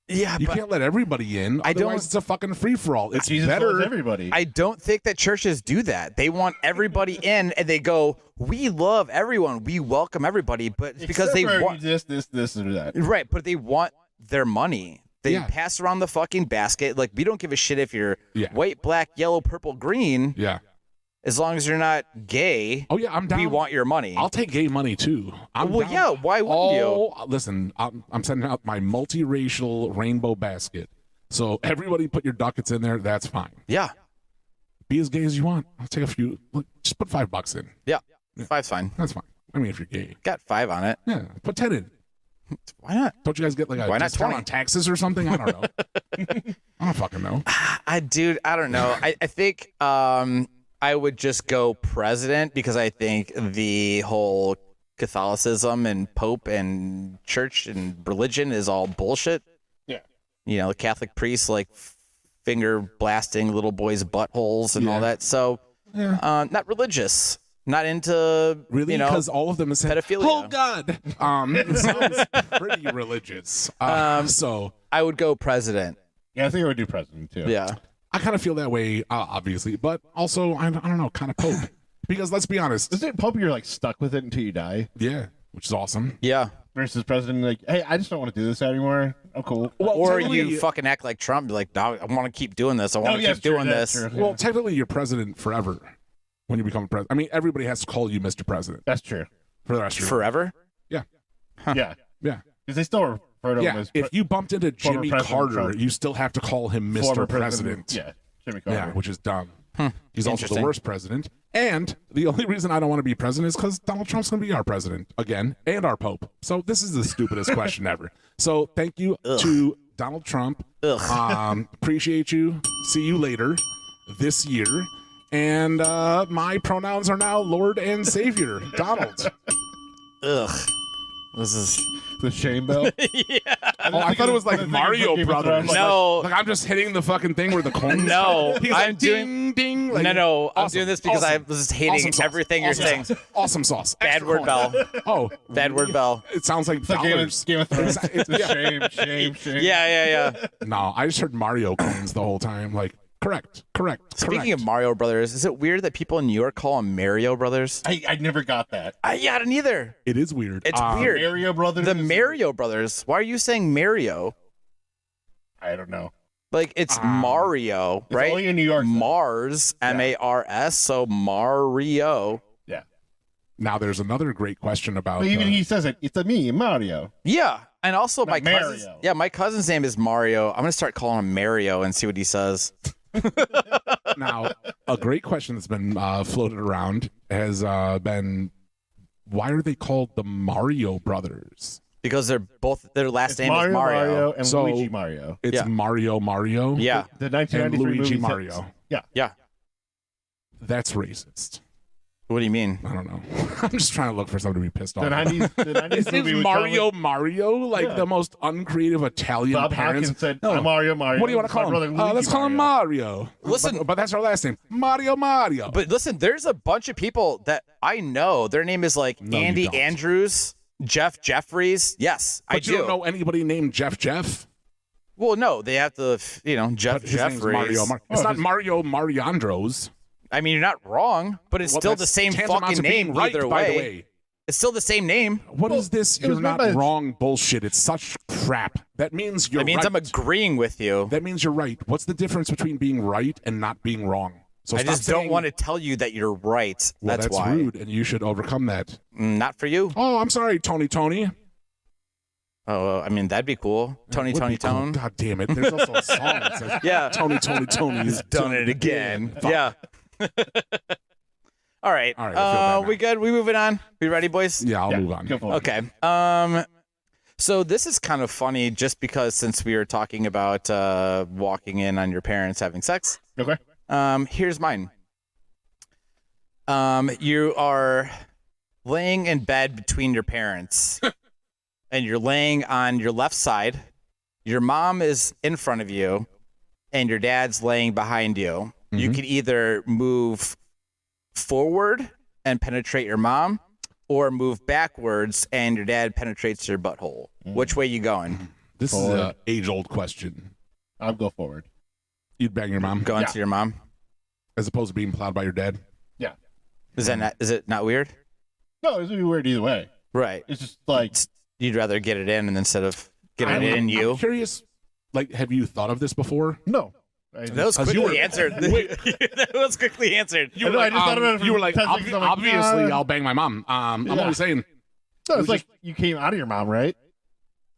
Yeah, You but can't let everybody in. I don't- Otherwise, it's a fucking free for all. It's Jesus better. loves everybody. I don't think that churches do that. They want everybody in, and they go, "We love everyone. We welcome everybody," but it's because they Except for want this, or that. right, but they want their money. They Yeah. pass around the fucking basket. Like we don't give a shit if you're Yeah. white, black, yellow, purple, green, Yeah. as long as you're not gay. Oh yeah, I'm down. We want your money. I'll take gay money too. I'm Well, down. yeah, why wouldn't you? Listen, I'm sending out my multiracial rainbow basket. So everybody put your ducats in there. That's fine. Yeah, Be as gay as you want. I'll take a few. Look, just put $5 in. yeah. Five's fine. That's fine. I mean, if you're gay, Got 5 on it. yeah, put 10 in. Why not? Don't you guys get like a Why not discount 20? on taxes or something? I don't know. I don't fucking know. I don't know. I think I would just go president because I think the whole Catholicism and Pope and church and religion is all bullshit. Yeah. You know, the Catholic priests like finger blasting little boys' buttholes and all Yeah. that. So, not religious. Not into Really? you know, Because all of them is saying, pedophilia. "Oh God." It sounds pretty religious. So I would go president. Yeah, I think I would do president too. Yeah. I kind of feel that way, obviously, but also I don't know, kind of Pope. Because let's be honest, Isn't it Pope? You're like stuck with it until you die. yeah, which is awesome. Yeah. Versus president, like, hey, I just don't want to do this anymore. I'm cool. Well, Or technically- you fucking act like Trump, be like, dog, I want to keep doing this. I want to yeah, keep doing that's this. true. Well, technically, you're president forever when you become president. I mean, everybody has to call you Mr. President That's true. for the rest of your Forever? Yeah, Yeah, yeah, because they still refer to him yeah. as If you bumped into former Jimmy President Carter, Trump. you still have to call him Mr. former President. Yeah, Jimmy Carter. Yeah, which is dumb. He's also the Interesting. worst president. And the only reason I don't want to be president is because Donald Trump's going to be our president again and our Pope. So this is the stupidest question ever. So thank you to Donald Trump. Appreciate you. See you later this year. And my pronouns are now Lord and Savior, Donald. Ugh. This is The shame bell. yeah. Oh, I thought it was like Mario Brothers. No. Like I'm just hitting the fucking thing where the coins. No, He's I'm like, doing. ding. Like, No, I'm awesome, doing this because I awesome. was just hating Awesome sauce. everything you're Awesome saying. sauce. Awesome sauce. Bad Extra word coin. bell. Oh, Bad word bell. It sounds like It's like dollars. Game of Thrones. It's a shame. Yeah. No, I just heard Mario coins the whole time. Like, correct. Speaking of Mario Brothers, is it weird that people in New York call them Mario Brothers? I never got that. Yeah, I didn't either. it is weird. It's weird. Mario Brothers. The Mario Brothers. Why are you saying Mario? I don't know. Like it's Mario, It's right? only in New York. though. Mars, M-A-R-S, so Mario. Yeah. Now there's another great question about. But even he says it. It's a me, Mario. Yeah, and also my Not cousin's, Mario. my cousin's name is Mario. I'm gonna start calling him Mario and see what he says. Now, a great question that's been floated around has been, why are they called the Mario Brothers? Because their last It's name Mario, is Mario. and So- Luigi Mario. It's Yeah. Mario. Yeah, The And 1993 Luigi movie Mario. yeah. That's racist. What do you mean? I don't know. I'm just trying to look for something to be pissed off. The 90s Is movie with Mario like the most uncreative Italian Bob parents? Hawkins said, No. "I'm Mario. What do you want to call him? Let's call him Mario. Listen- but that's our last name, Mario. But listen, there's a bunch of people that I know. Their name is like No, you Andy don't. Andrews, Jeff Jeffries. Yes, I But do. you don't know anybody named Jeff. Well, no, they have to, Jeff But his name's Jeffries. Mario. It's not Mario Mariandros. I mean, you're not wrong, but it's Well, still that's the same tantamount fucking to being name right, either by way. the way. It's still the same name. What is this? it was You're made not by- wrong bullshit. It's such crap. That means you're That means right. I'm agreeing with you. That means you're right. What's the difference between being right and not being wrong? So I stop just don't saying, want to tell you that you're right. Well, that's why. rude, and you should overcome that. Not for you. Oh, I'm sorry, Tony. Oh, I mean, that'd be cool. Tony Would be cool. Tone. God damn it. There's also a song that says, Yeah. Tony. He's Done it again. Fuck. Yeah. All right. All right, I feel bad now. We good? We moving on? We ready, boys? Yeah, I'll move on. Go for it. Okay. So this is kind of funny just because since we were talking about walking in on your parents having sex. Okay. Here's mine. You are laying in bed between your parents and you're laying on your left side. Your mom is in front of you and your dad's laying behind you. You Mhm. can either move forward and penetrate your mom or move backwards and your dad penetrates your butthole. Which way you going? This is Forward. an age-old question. I'll go forward. You'd bang your mom Going Yeah. to your mom? as opposed to being plowed by your dad? Yeah. Is it not weird? No, it's gonna be weird either way. Right. It's just like You'd rather get it in and instead of getting it in you. I'm curious, like, have you thought of this before? no. That was Because you quickly were- answered. That was quickly answered. You were I like, just thought about it for you were like 10 seconds, I'm like, obviously, nah. I'll bang my mom. I'm Yeah. only saying, No, it's like you came out of your mom, right?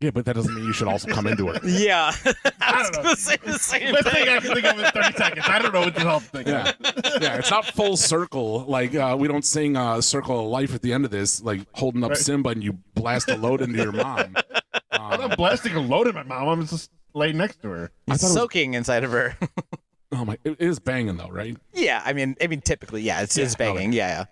yeah, but that doesn't mean you should also come into her. Yeah. I don't know. gonna say the same Best thing I can think of in 30 seconds. I don't know what the hell to think Yeah, of. yeah, it's not full circle. Like we don't sing "Circle of Life" at the end of this, like holding up Right. Simba and you blast a load into your mom. I'm not blasting a load at my mom. I'm just laying next to her. I thought it was, Soaking inside of her. oh my, it is banging though, right? Yeah, I mean, typically, yeah, it's banging, yeah.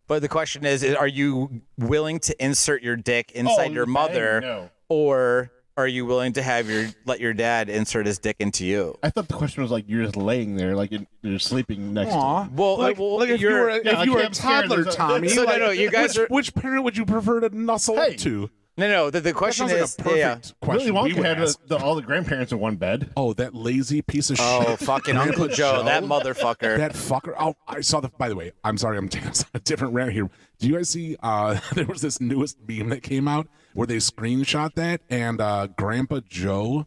But the question is, are you willing to insert your dick inside your bang? mother, No. or are you willing to let your dad insert his dick into you? I thought the question was like you're just laying there, like you're sleeping next to Aw. me. Well, Like if you were Yeah, if you were a I'm scared toddler, there's a- Tommy. So, no, like, no, you guys which parent would you prefer to nuzzle Hey. up to? No, the That question sounds like is, a perfect yeah. question. Willy we would Wonka had ask. all the grandparents in one bed. Oh, that lazy piece of Oh, shit. fucking Uncle Joe, that motherfucker. That fucker. Oh, I saw the. By the way, I'm sorry, I'm taking a different rant here. Do you guys see? There was this newest meme that came out where they screenshot that, and Grandpa Joe,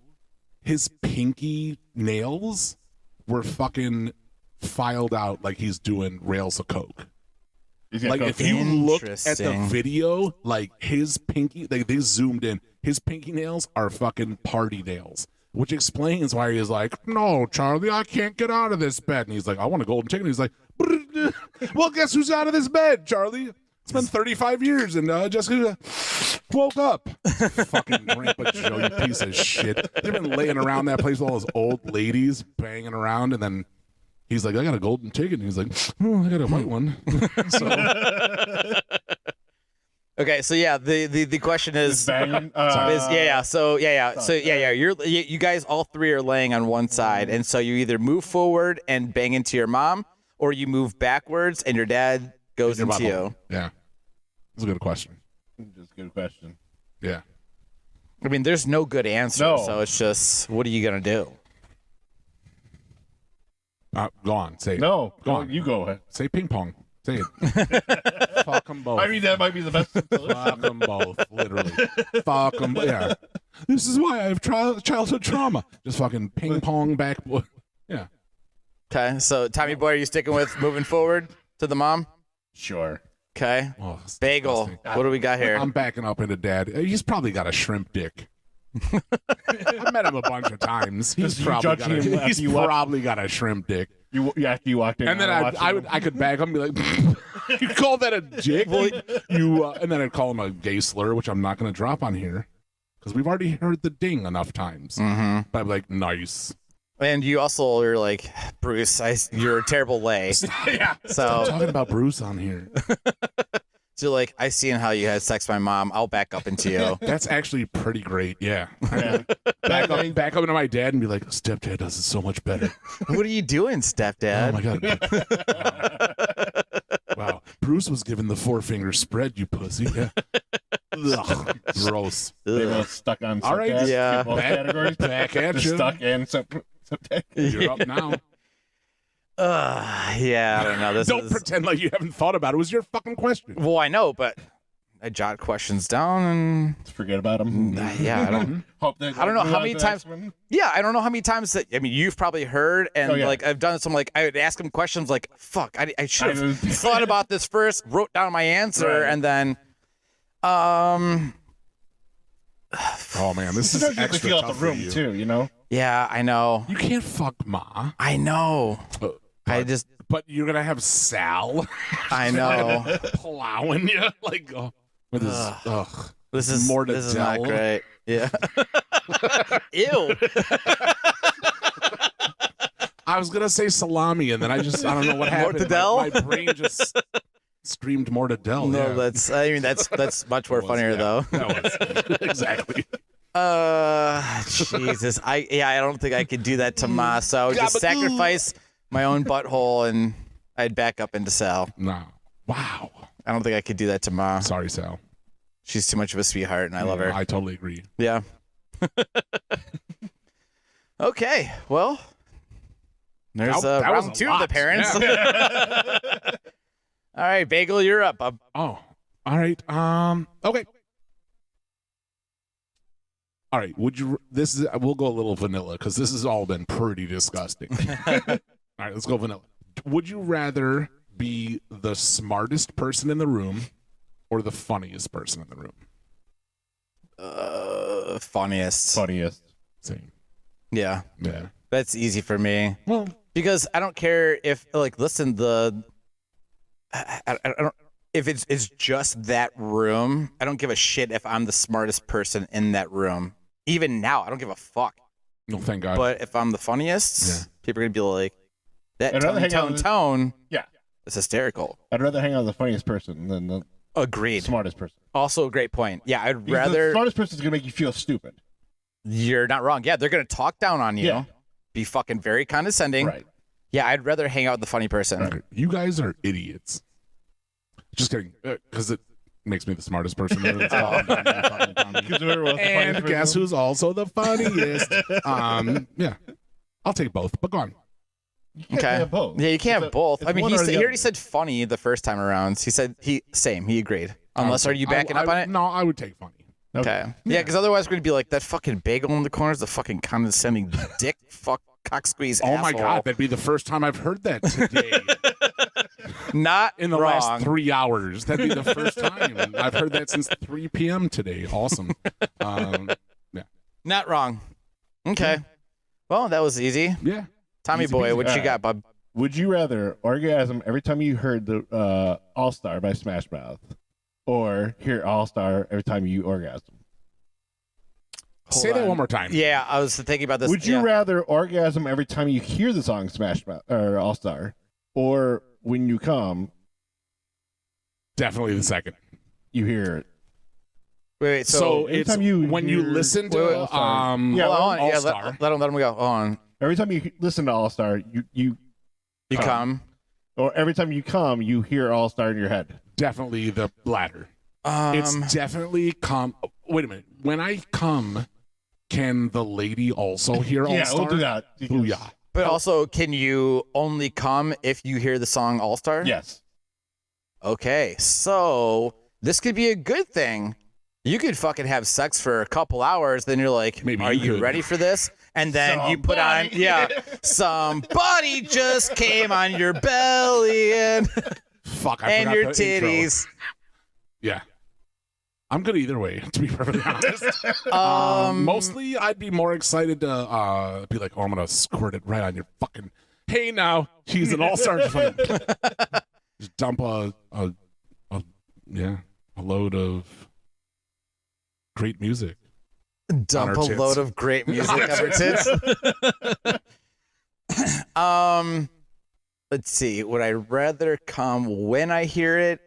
his pinky nails were fucking filed out like he's doing rails of coke. He's got Like if cocaine. you look at the Interesting. video, like his pinky, they zoomed in. His pinky nails are fucking party nails, which explains why he's like, "No, Charlie, I can't get out of this bed." And he's like, "I want a golden ticket." And he's like, "Well, guess who's out of this bed, Charlie? It's been 35 years, and just woke up." Fucking Grandpa Joe, you piece of shit. They've been laying around that place with all those old ladies banging around, and then he's like, "I got a golden ticket." And he's like, "Oh, I got a white one." So Okay, so yeah, the question is, Banging. You guys all three are laying on one side, and so you either move forward and bang into your mom, or you move backwards and your dad goes into you. Yeah, that's a good question. Just a good question. Yeah. I mean, there's no good answer, No. so it's just, what are you gonna do? Go on, say it. No, Go on. You go ahead. Say ping pong. Say it. Fuck them both. I mean, that might be the best. Fuck them both, literally. Fuck them. Yeah. This is why I have childhood trauma. Just fucking ping pong back. Yeah. Okay, so Tommy Boy, are you sticking with moving forward to the mom? Sure. Okay. Oh, that's Bagel, disgusting. what do we got here? I'm backing up into dad. He's probably got a shrimp dick. I've met him a bunch of times. He's probably got a shrimp dick. After you walked in, And then I could bag him and be like, you call that a dick? And then I'd call him a gay slur, which I'm not going to drop on here because we've already heard the ding enough times. Mm-hmm. But I'm like, nice. And you also are like, Bruce, you're a terrible lay. yeah. So I'm talking about Bruce on here. So like, I seen how you had sex with my mom. I'll back up into you. That's actually pretty great. Yeah. Back up into my dad and be like, stepdad does it so much better. What are you doing, stepdad? Oh my God. Wow. Bruce was given the 4-finger spread, you pussy. Yeah. Ugh, gross. They both stuck on. All right. Yeah. Both categories. Back at you. Stuck and You're up now. Yeah, I don't know. Don't pretend like you haven't thought about it. It was your fucking question. Well, I know, but I jot questions down and forget about them. Yeah, I don't. I don't know how many times. Yeah, I don't know how many times that. I mean, you've probably heard, and like I've done some. Like I would ask him questions, like "Fuck, I should have thought about this first, wrote down my answer, and then, Oh man, this is extra feel out tough the room for you. too. You know. Yeah, I know. You can't fuck Ma. I know. But you're gonna have Sal. I know. Plowing you like with his. This is more to This is not great. Yeah. Ew. I was gonna say salami, and then I don't know what happened. Mortadell? My brain just screamed mortadell. No, yeah. that's much more funnier though. That was exactly. Jesus. I don't think I could do that to Ma. So I would just sacrifice my own butthole and I'd back up into Sal. No. Wow. I don't think I could do that to Ma. Sorry, Sal. She's too much of a sweetheart, and I love her. I totally agree. Yeah. Okay. Well, there's round two of the parents. Yeah. All right, Bagel, you're up. Oh, all right. Okay. All right. We'll go a little vanilla because this has all been pretty disgusting. All right, let's go vanilla. Would you rather be the smartest person in the room or the funniest person in the room? Funniest. Same. Yeah. Yeah. That's easy for me. Well, because I don't care if, like, listen, I don't. If it's just that room, I don't give a shit if I'm the smartest person in that room. Even now, I don't give a fuck. no, thank God. But if I'm the funniest, people are gonna be like, that I'd rather hang out tone. Yeah. It's hysterical. I'd rather hang out with the funniest person than the Agreed. smartest person. Also a great point. Yeah, I'd Because rather. the smartest person is gonna make you feel stupid. You're not wrong. Yeah, they're gonna talk down on you. Yeah. Be fucking very condescending. Right. Yeah, I'd rather hang out with the funny person. Okay. You guys are idiots. Just kidding. Because it makes me the smartest person there. And guess who's also the funniest? Yeah. I'll take both, but go on. You can't Okay. have both. Yeah, you can't have both. it's I mean, one he or the already other. said funny the first time around. He said he agreed. Unless, are you backing up on it? No, I would take funny. Okay. Yeah, because otherwise we're going to be like, that fucking bagel in the corner is the fucking condescending dick fuck cock squeeze Oh my asshole. God, that'd be the first time I've heard that today. Not In the wrong. last 3 hours. That'd be the first time. I've heard that since 3 p.m. today. Awesome. Yeah. Not wrong. Okay. Well, that was easy. Yeah. Tommy Easy boy, peasy. what you Alright. got, bub? Would you rather orgasm every time you heard the All Star by Smash Mouth, or hear All Star every time you orgasm? Say that one more time. Yeah, I was thinking about this. Would you yeah. rather orgasm every time you hear the song Smash Mouth or All Star, or when you come? Definitely the second. you hear it. Wait. So it's anytime you when you hear- listen to Wait, All-Star. Yeah, hold on. All Yeah, Star. let him go. Hold on. Every time you listen to All Star, you come. or every time you come, you hear All Star in your head. Definitely the latter. It's definitely come. Wait a minute. When I come, can the lady also hear All Yeah, Star? we'll do that. Booyah. But also, can you only come if you hear the song All Star? Yes. Okay, so this could be a good thing. You could fucking have sex for a couple hours, then you're like, Maybe are you you could. ready for this? And then you put on, Somebody. somebody just came on your belly and, Fuck, I and forgot your the intro. titties. Yeah. I'm good either way, to be perfectly honest. Mostly, I'd be more excited to be like, oh, I'm going to squirt it right on your fucking... Hey, now, she's an all-star. Just dump a load of great music. Dump a our tits. load of great music on her tits. Let's see. Would I rather come when I hear it?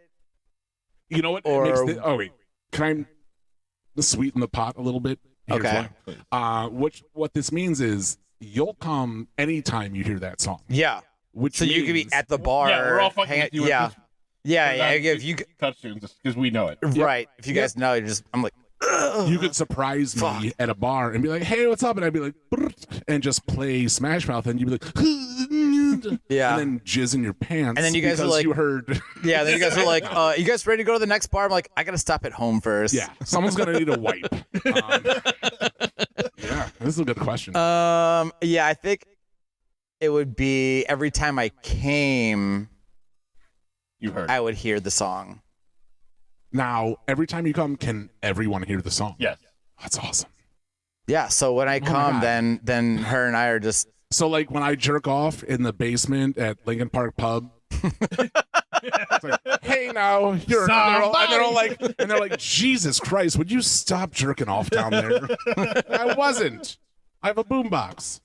You know what? Oh, wait. Can I sweeten the pot a little bit? Here's Okay. why. What this means is you'll come anytime you hear that song. Yeah. Which So you could be means- at the bar. Yeah, we're all fucking hanging- with you. Yeah. Yeah. If you touchdowns because we know it. right. If you guys know, I'm like, ugh. You could surprise me Fuck. at a bar and be like, "Hey, what's up?" And I'd be like, "Brrrt," and just play Smash Mouth, and you'd be like, Yeah. and then jizz in your pants. And then you guys are because like- you heard, Yeah. Then you guys are like, you guys ready to go to the next bar? I'm like, I gotta stop at home first. yeah, someone's gonna need a wipe. Yeah, this is a good question. Yeah. I think it would be every time I came, You heard. I would hear the song. Now, every time you come, can everyone hear the song? Yes. That's awesome. Yeah. So when I my come, God. then her and I are just. So, like when I jerk off in the basement at Lincoln Park Pub. It's like, hey, now you're and they're like, Jesus Christ, would you stop jerking off down there? I wasn't. I have a boombox.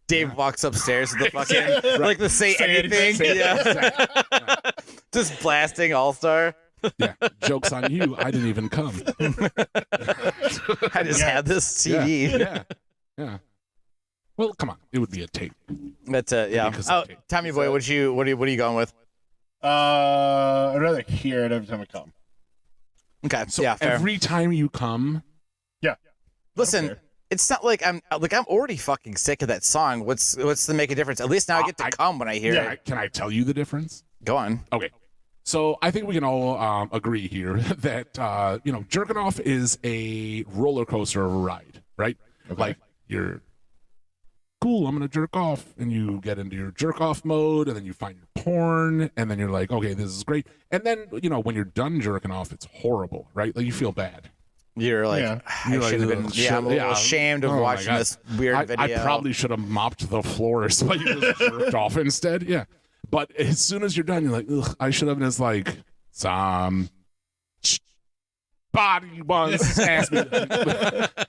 Dave walks upstairs with the fucking like the say anything. Yeah. Just blasting All Star. Yeah, joke's on you. I didn't even come. I just had this CD. Yeah. Well, come on, it would be a tape. That's it. Yeah. Because Oh, of tape. Tommy boy, what are you going with? I'd rather hear it every time I come. Okay. So yeah. Fair. every time you come, Yeah. Listen, care. it's not like I'm already fucking sick of that song. What's to make a difference? At least now I get to come when I hear it. can I tell you the difference? Go on. Okay. So I think we can all agree here that jerking off is a roller coaster of a ride, right? Okay. Like you're cool, I'm gonna jerk off, and you get into your jerk off mode, and then you find your porn, and then you're like, okay, this is great, and then when you're done jerking off, it's horrible, right? Like you feel bad. You're like, Yeah. I You're like, should have been. "Ugh, Yeah, I'm a shit, little ashamed of Oh my watching God. this weird video. I probably should have mopped the floor so you just jerked off instead. Yeah. But as soon as you're done, you're like, ugh, I should have just like some body once asked me.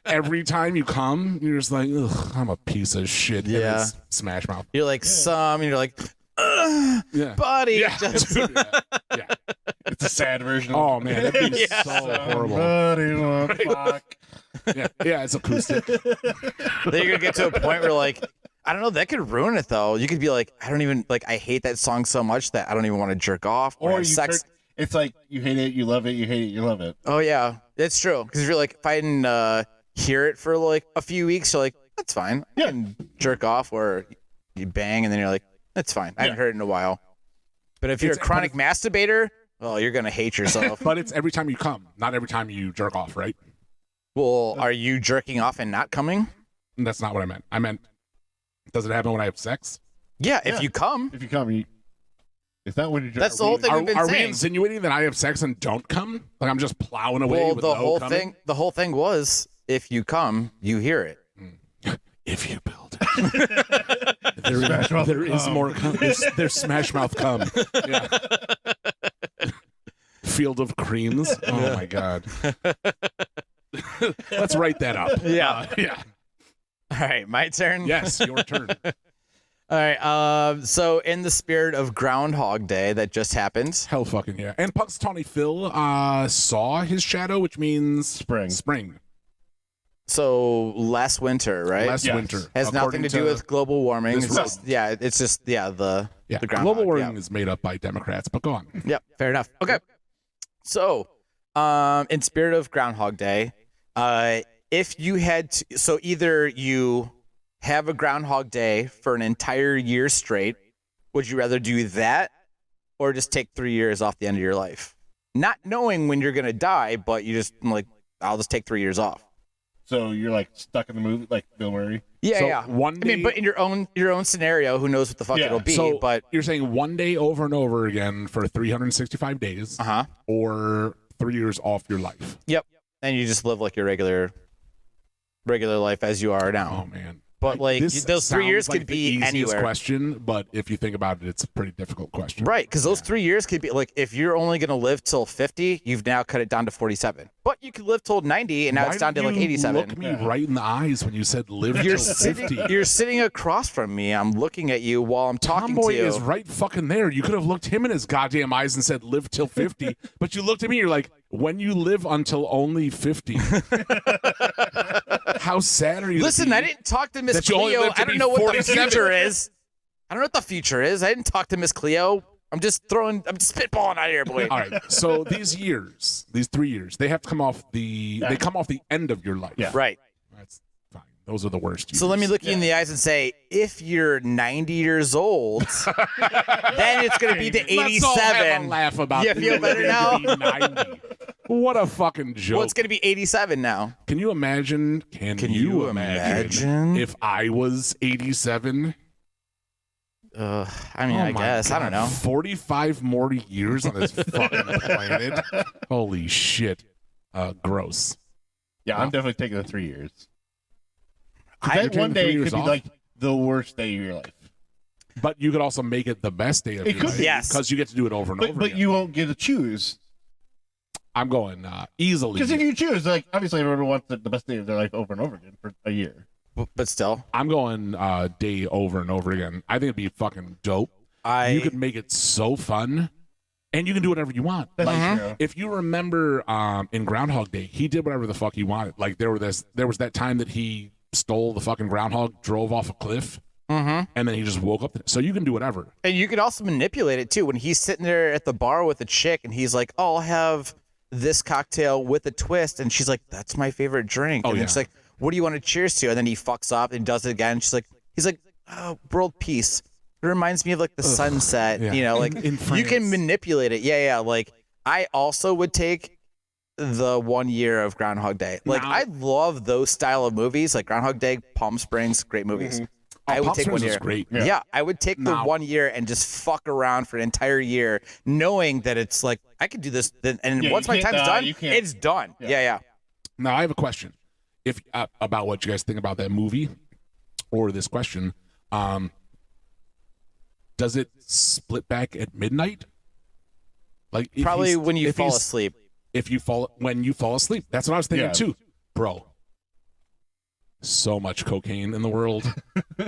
Every time you come, you're just like, ugh, I'm a piece of shit. And Yeah. it's Smash Mouth. You're like and you're like, Yeah. buddy. Yeah. Just- Dude, yeah. It's a sad version. Oh man, that'd be Yeah. so horrible. Somebody wanna fuck. Yeah, it's acoustic. then you're gonna get to a point where like, I don't know, that could ruin it though. You could be like, I don't even like, I hate that song so much that I don't even want to jerk off or Or have you sex. it's like you hate it, you love it, you hate it, you love it. Oh yeah, it's true. Because if you're like, if I didn't hear it for like a few weeks, you're like, that's fine. I Yeah. can jerk off, or you bang, and then you're like, that's fine. I haven't heard it in a while. But if you're a It's- chronic masturbator, oh, you're gonna hate yourself. But it's every time you come, not every time you jerk off, right? Well, are you jerking off and not coming? And that's not what I meant. I meant, does it happen when I have sex? Yeah, Yeah. if you come. If you come, it's not when you That's the whole thing we've been Are we saying. insinuating that I have sex and don't come? Like I'm just plowing away Well, with the no whole coming? the whole thing was, if you come, you hear it. If you build it. there is more cum. There's Smash Mouth cum. Yeah. Field of Creams. Oh my God. Let's write that up. Yeah. Yeah. All right, my turn. Yes, your turn. All right. So in the spirit of Groundhog Day that just happened. Hell fucking yeah. And Punxsutawney Phil saw his shadow, which means spring. So last winter, right? Last winter. Has nothing to do with global warming. It's just, the groundhog. Global warming is made up by Democrats, but go on. Yep, fair enough. Okay. So, in spirit of Groundhog Day, if you had to, so either you have a Groundhog Day for an entire year straight, would you rather do that or just take 3 years off the end of your life? Not knowing when you're going to die, but you just like, I'll just take 3 years off. So you're like stuck in the movie, like Bill Murray. Yeah, So yeah. one day- but in your own scenario, who knows what the fuck it'll be? So but you're saying one day over and over again for 365 days, or 3 years off your life. Yep, and you just live like your regular life as you are now. Oh man. But like those 3 years could be the easiest anywhere. question, but if you think about it, it's a pretty difficult question. Right, because those 3 years could be like if you're only going to live till 50, you've now cut it down to 47. But you could live till 90, and now it's down to like 87. Look me right in the eyes when you said live till 50. You're sitting across from me. I'm looking at you while I'm talking Tomboy to you. is right fucking there. You could have looked him in his goddamn eyes and said live till 50, but you looked at me. You're like, when you live until only 50. How sad are you? Listen, I didn't talk to Miss Cleo. I don't know what the future is. I don't know what the future is. I didn't talk to Miss Cleo. I'm just spitballing out here, boy. All right. So these 3 years, they have to come off they come off the end of your life. Yeah. Right. That's fine. Those are the worst years. So let me look you in the eyes and say, if you're 90 years old, then it's going to be to 87. Let's all have a laugh about You feel better now? 90. What a fucking joke. Well, it's going to be 87 now. Can you imagine? Can you imagine if I was 87? I mean, I guess. God, I don't know. 45 more years on this fucking planet. Holy shit. Gross. Yeah, I'm definitely taking the 3 years. You're That one taking 3 day years could be off? like the worst day of your life. But you could also make it the best day of It your could life. be. Yes. Because you get to do it over and over But again. you won't get to choose. I'm going easily. Because if you choose, like, obviously everyone wants the best day of their life over and over again for a year. But still. I'm going day over and over again. I think it'd be fucking dope. You could make it so fun, and you can do whatever you want. That's true. If you remember in Groundhog Day, he did whatever the fuck he wanted. Like there was that time that he stole the fucking groundhog, drove off a cliff, and then he just woke up. So you can do whatever. And you could also manipulate it, too. When he's sitting there at the bar with a chick, and he's like, oh, I'll have this cocktail with a twist. And she's like, that's my favorite drink. And then she's like, what do you want to cheers to? And then he fucks up and does it again. He's like, oh, world peace. It reminds me of like the sunset, yeah. you know, like in you can France. manipulate it. Yeah. Like I also would take the 1 year of Groundhog Day. Like Now- I love those style of movies, like Groundhog Day, Palm Springs, great movies. I would Palm take Springs 1 is year. great. Yeah, I would take the Now- 1 year and just fuck around for an entire year, knowing that it's like I could do this, and Yeah, once you my can't time's die, done, you can't- it's done. Yeah. Now I have a question. If about what you guys think about that movie, or this question, does it split back at midnight? Like if Probably he's- when you if fall he's- asleep. when you fall asleep. That's what I was thinking Yeah. too, bro. So much cocaine in the world.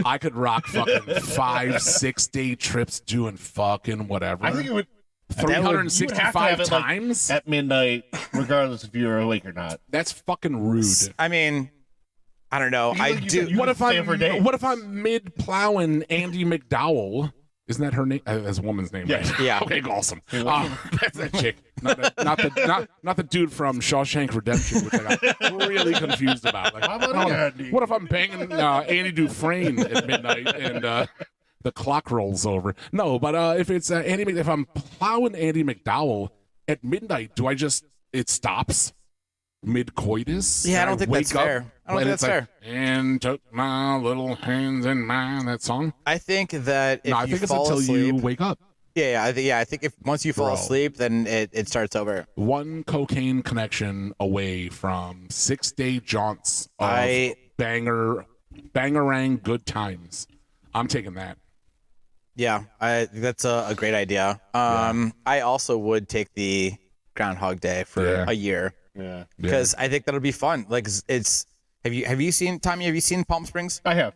I could rock fucking 5-6 day trips doing fucking whatever. I think it would. you would have to 365 have it, like, times. at midnight, regardless if you're awake or not. That's fucking rude. I mean, I don't know. Because I like you do. said, you What could if stay for days. I'm mid plowing Andy McDowell? Isn't that her name? That's a woman's name, Yeah. right? Yeah. Okay, awesome. That's that chick, not the dude from Shawshank Redemption, which I got really confused about. Like, How about oh, Andy? what if I'm banging Andy Dufresne at midnight and the clock rolls over? No, but if it's if I'm plowing Andy McDowell at midnight, it stops mid-coitus? Yeah, I And don't think wake that's up, fair. I don't and think it's that's like, and took my little hands in mine, that song? I think that if No, I you think it's fall until asleep, you wake up. I think if once you fall Bro. asleep, then it starts over. One cocaine connection away from 6 day jaunts of bangerang good times. I'm taking that. Yeah, that's a great idea. I also would take the Groundhog Day for a year Yeah, because I think that'll be fun. Like it's have you seen Tommy? Have you seen Palm Springs? I have.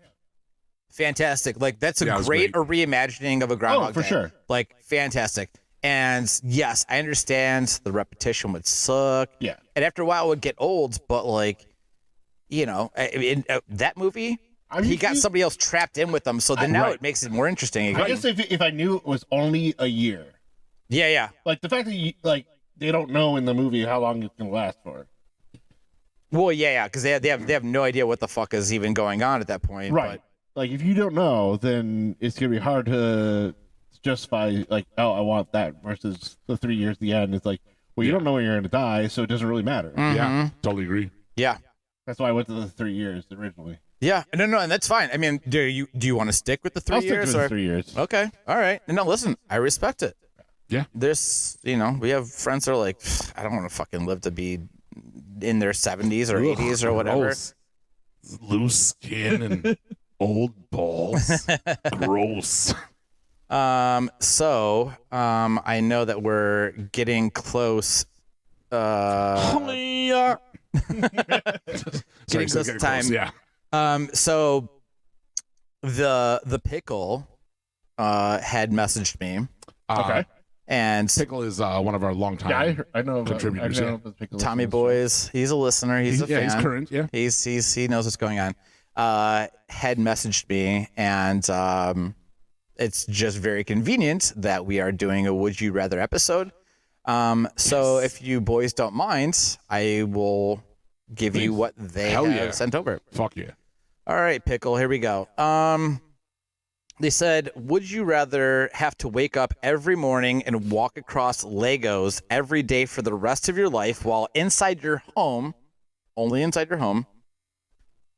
fantastic. Like that's a Yeah, it was great reimagining of a Groundhog for Day. sure. Like fantastic. And yes, I understand the repetition would suck. Yeah. And after a while it would get old, but like, you know, in that movie, he got somebody else trapped in with him. So then now it makes it more interesting again. I guess if I knew it was only a year. Yeah. Like the fact that they don't know in the movie how long it's gonna last for. Well, yeah, because they have no idea what the fuck is even going on at that point. Right. But, like if you don't know, then it's gonna be hard to justify like, oh, I want that versus the 3 years at the end. It's like, well, you don't know when you're gonna die, so it doesn't really matter. Yeah, totally agree. Yeah. That's why I went to the 3 years originally. Yeah. No, and that's fine. I mean, do you want to stick with the 3 I'll years? stick with the 3 years. Okay. All right. No, listen, I respect it. Yeah. There's, we have friends that are like, I don't want to fucking live to be in their 70s or 80s or whatever. Gross. Loose skin and old balls. Gross. So, I know that we're getting close. Sorry, Getting close to time. Yeah. So the pickle had messaged me. Okay. And Pickle is one of our longtime I know contributors. Tommy Boys, he's a listener. He's a fan. He's current. Yeah. He knows what's going on. Had messaged me, and it's just very convenient that we are doing a Would You Rather episode. So if you boys don't mind, I will give you what they have sent over. Fuck yeah. All right, Pickle, here we go. They said, would you rather have to wake up every morning and walk across Legos every day for the rest of your life while inside your home, only inside your home,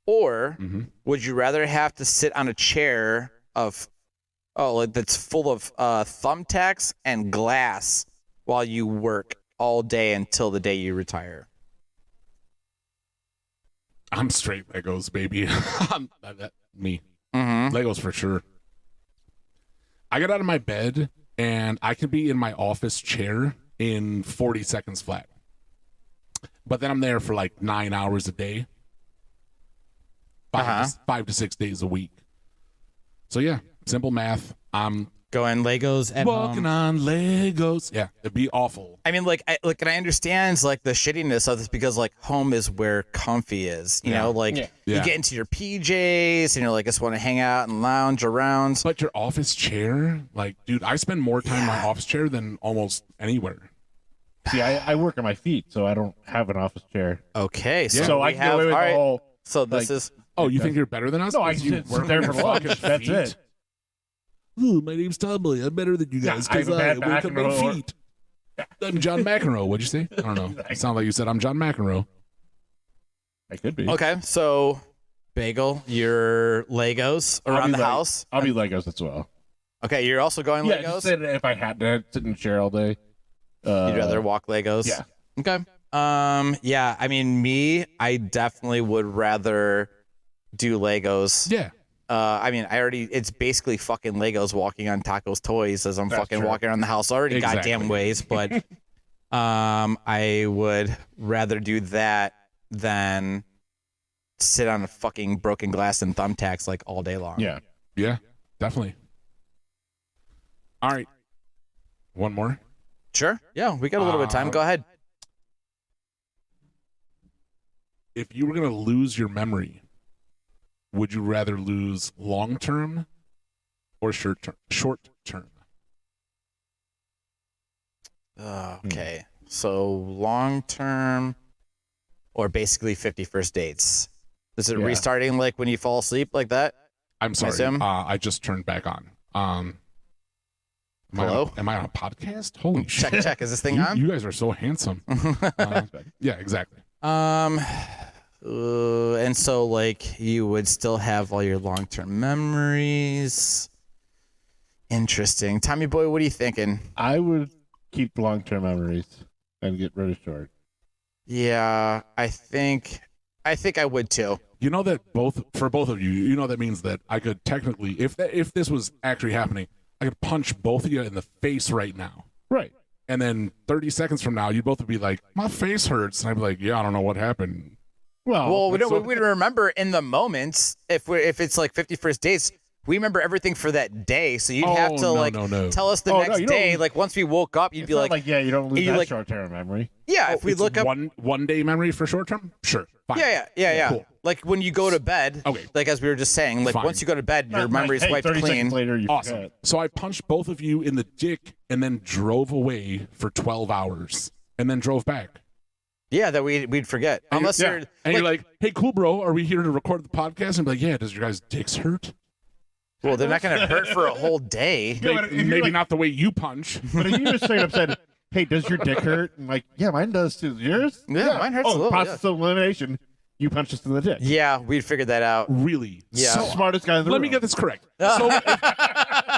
or would you rather have to sit on a chair that's full of thumbtacks and glass while you work all day until the day you retire? I'm straight Legos, baby. Me. Mm-hmm. Legos for sure. I get out of my bed and I can be in my office chair in 40 seconds flat. But then I'm there for like 9 hours a day. 5 to 6 days a week. So yeah, simple math. I'm going Legos at walking on Legos. Yeah, it'd be awful. I mean, and I understand like the shittiness of this because like home is where comfy is. You know, like you get into your PJs and you're like, I just want to hang out and lounge around. But your office chair, like, dude, I spend more time in my office chair than almost anywhere. See, I work on my feet, so I don't have an office chair. Okay, so I can go away with the whole. So this is. Oh, you think you're better than us? No, I can sit there for lunch. That's it. Ooh, my name's Tommy. I'm better than you guys because I wake up my feet. I'm John McEnroe. What'd you say? I don't know. It sounded like you said I'm John McEnroe. I could be. Okay, so Bagel, your Legos around the house. I'll be Legos as well. Okay, you're also going Legos? Just say that if I had to sit in a chair all day. You'd rather walk Legos? Yeah. Okay. Yeah, I mean, I definitely would rather do Legos. Yeah. I mean, it's basically fucking Legos walking on Taco's toys as I'm walking around the house already goddamn ways, but I would rather do that than sit on a fucking broken glass and thumbtacks like all day long. Yeah. Yeah, definitely. All right. One more? Sure. Yeah, we got a little bit of time. Go ahead. If you were going to lose your memory, would you rather lose long term or short term? Okay. So long term or basically 50 first dates. Is it restarting like when you fall asleep like that? I'm sorry. I just turned back on. Hello? Am I on a podcast? Holy shit. Check. Is this thing on? You guys are so handsome. Yeah, exactly. And so like you would still have all your long-term memories. Interesting. Tommy boy, what are you thinking? I would keep long-term memories and get rid of short. Yeah, I think I would too. You know that for both of you, that means that I could technically, if this was actually happening, I could punch both of you in the face right now. Right. And then 30 seconds from now, you both would be like, my face hurts. And I'd be like, yeah, I don't know what happened. Well, we remember in the moments, if it's like 50 first dates, we remember everything for that day, so you'd have to tell us the next day. Like once we woke up, you'd be like, yeah, you don't lose that short-term memory. Yeah, if we look up one day memory for short term, sure, fine. Yeah. Cool. Like when you go to bed, like as we were just saying, like Fine. once you go to bed, your memory's wiped 30 clean. seconds later, you Awesome. forget. So I punched both of you in the dick and then drove away for 12 hours and then drove back. Yeah, that we'd forget. Unless you're and you're like, hey, cool, bro, are we here to record the podcast? And be like, yeah, does your guys' dicks hurt? Well, they're not going to hurt for a whole day. Yeah, Maybe not the way you punch. But if you just straight up said, hey, does your dick hurt? And like, yeah, mine does too. Yours? Yeah, mine hurts a little. Process of elimination. You punch us in the dick. Yeah, we'd figured that out. Really? Yeah. So, Smartest guy in the room. let me get this correct. So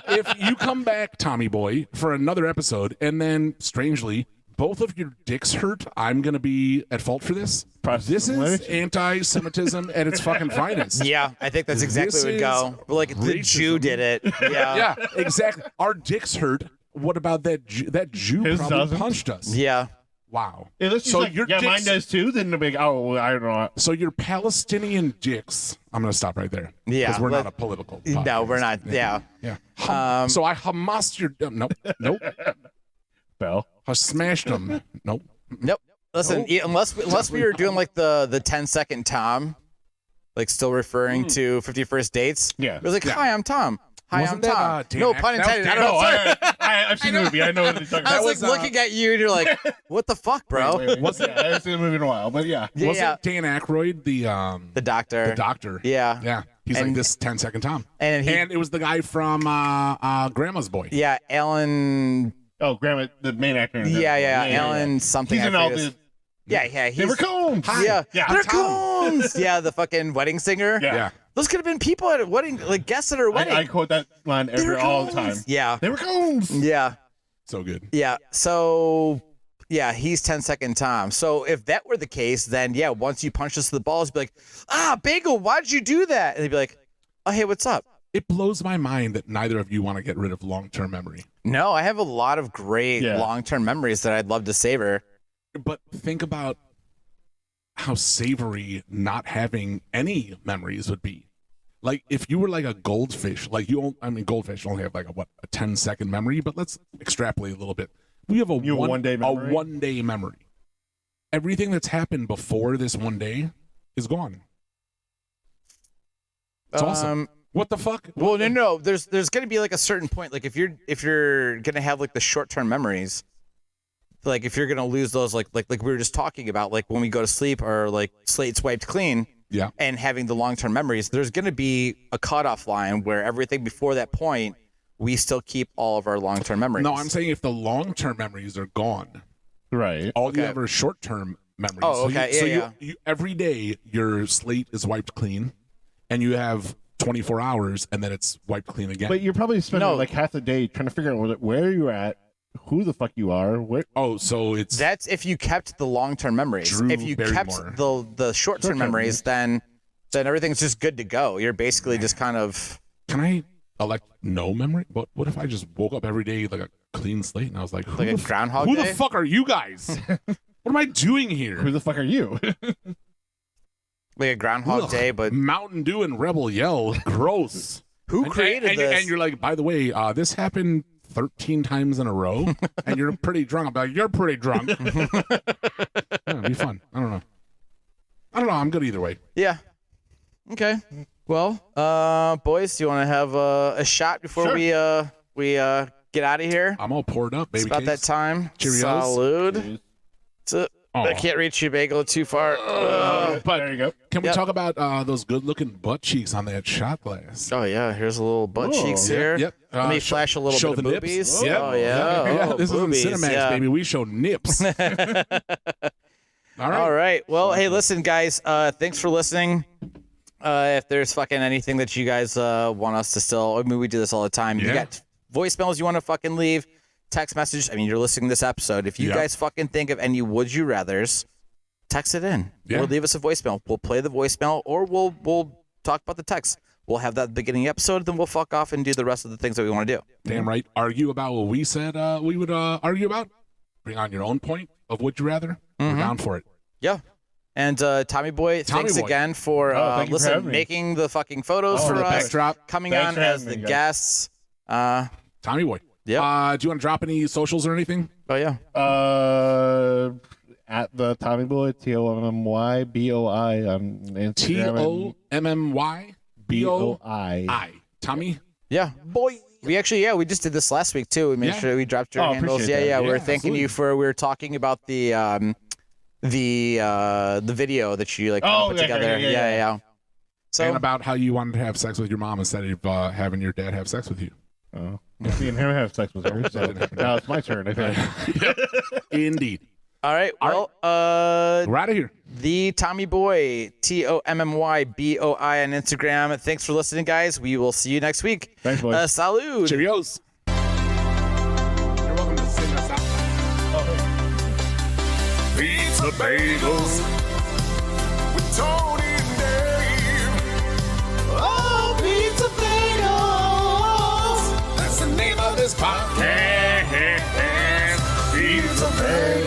if you come back, Tommy Boy, for another episode, and then, strangely, both of your dicks hurt, I'm going to be at fault for this. This is anti-Semitism at its fucking finest. Yeah, I think that's exactly what would go. Like the Jew did it. Yeah. Yeah, exactly. Our dicks hurt. What about that Jew? That Jew His probably doesn't. punched us. Yeah. Wow. Unless So like, your yeah, mine dicks- does too. Then they'll be like, oh, well, I don't know. So your Palestinian dicks. I'm going to stop right there. Yeah, Because we're let- not a political No, podcast. we're not. Yeah. Yeah. So I Hamased your. Nope. Bell. I smashed them. Nope. Nope. Listen, unless we were doing like the 10-second Tom, like still referring to 51st Dates. Yeah. It was like, hi, I'm Tom. Hi, Wasn't I'm that, Tom. Dan No Aykroyd? pun intended. That I was don't know. I've seen the movie. I know what you're talking I about. was like looking at you and you're like, what the fuck, bro? I haven't seen the movie in a while, but yeah. Yeah. Wasn't Dan Aykroyd The doctor. the doctor? Yeah. Yeah. He's And- like this 10-second Tom. And it was the guy from Grandma's Boy. Yeah, Alan. Oh, Grandma, the main actor. in that Yeah, movie. Alan something. He's I in all forget his- the. Yeah. They were cones. Yeah, Yeah, they're I'm Tom. cones. Yeah, the fucking wedding singer. Yeah. Yeah. Those could have been people at a wedding, like guests at her wedding. I quote that line They were all the time. cones. Yeah. They were cones. Yeah. So good. Yeah. So, yeah, he's 10-second Tom. So if that were the case, then yeah, once you punch us in the balls, be like, Bagel, why'd you do that? And they'd be like, oh, hey, what's up? It blows my mind that neither of you want to get rid of long-term memory. No, I have a lot of great long-term memories that I'd love to savor. But think about how savory not having any memories would be. Like if you were like a goldfish, goldfish only have like a 10-second memory, but let's extrapolate a little bit. We have a one-day memory? A one-day memory. Everything that's happened before this one day is gone. It's awesome. What the fuck? Well, no. There's going to be like a certain point. Like if you're going to have like the short-term memories, like if you're going to lose those, like we were just talking about, like when we go to sleep or like slate's wiped clean. Yeah. And having the long-term memories, there's going to be a cutoff line where everything before that point, we still keep all of our long-term memories. No, I'm saying if the long-term memories are gone, Right. all you have are short-term memories. Oh, okay. So you every day your slate is wiped clean, and you have 24 hours, and then it's wiped clean again. But you're probably spending like half the day trying to figure out where you're at, who the fuck you are. So it's that's if you kept the long-term memories. Drew If you Barrymore. kept the short-term memories, then everything's just good to go. You're basically just kind of. Can I elect no memory? What if I just woke up every day like a clean slate, and I was like, Like a Groundhog who Day? the fuck are you guys? What am I doing here? Who the fuck are you? Like a Groundhog Ugh, Day, but Mountain Dew and Rebel Yell, gross. who created this? And you're like, by the way, this happened 13 times in a row, and you're pretty drunk. I'm like, you're pretty drunk. Yeah, it'd be fun. I don't know. I'm good either way. Yeah. Okay. Well, boys, do you want to have a shot before Sure. we get out of here? I'm all poured up, baby. It's about case. that time. Cheerios. Salud. I can't reach you, Bagel, too far. But there you go. can we Yep. talk about those good-looking butt cheeks on that shot glass? Oh yeah, here's a little butt Whoa. cheeks Yep, here. yep. Let me flash a little show bit of the nips. boobies. Yep. Oh yeah. Oh, This boobies. isn't Cinemax, yeah. baby. We show nips. All right. All right. Well, hey, listen, guys. Thanks for listening. If there's fucking anything that you guys want us to still, I mean, we do this all the time. You Yeah. got voicemails you want to fucking leave, text message. I mean, you're listening to this episode. If you Yeah. guys fucking think of any would you rather's, text it in Yeah. or leave us a voicemail. We'll play the voicemail or we'll talk about the text. We'll have that at the beginning of the episode, then we'll fuck off and do the rest of the things that we want to do. Damn right. Argue about what we said we would argue about. Bring on your own point of would you rather. We're down for it. Yeah. And Tommy Boy, thanks again for thank you for having me. making the fucking photos for the us, backdrop. coming Thanks on for as having the me, guys. guests. Tommy Boy. Yep. Do you want to drop any socials or anything? Oh yeah. At the Tommy Boy, TOMMYBOI on Instagram. TOMMYBOI. Tommy. Yeah. Boy. We actually, we just did this last week too. We made sure we dropped your handles. appreciate Yeah, that. we were Yeah, thanking you for. We were talking about the video that you put together. Yeah. So And about how you wanted to have sex with your mom instead of having your dad have sex with you. Oh, me and him have sex with her. So now it's my turn, I think. Indeed. all right. Well, We're out of here. the Tommy Boy, TOMMYBOI on Instagram. Thanks for listening, guys. We will see you next week. Thanks, boys. Salud. Cheerios. You're welcome to sing us out. Pizza Bagels with Tony and Dave. Oh, Pizza Bagels. That's the name of this podcast. Pizza Bagels.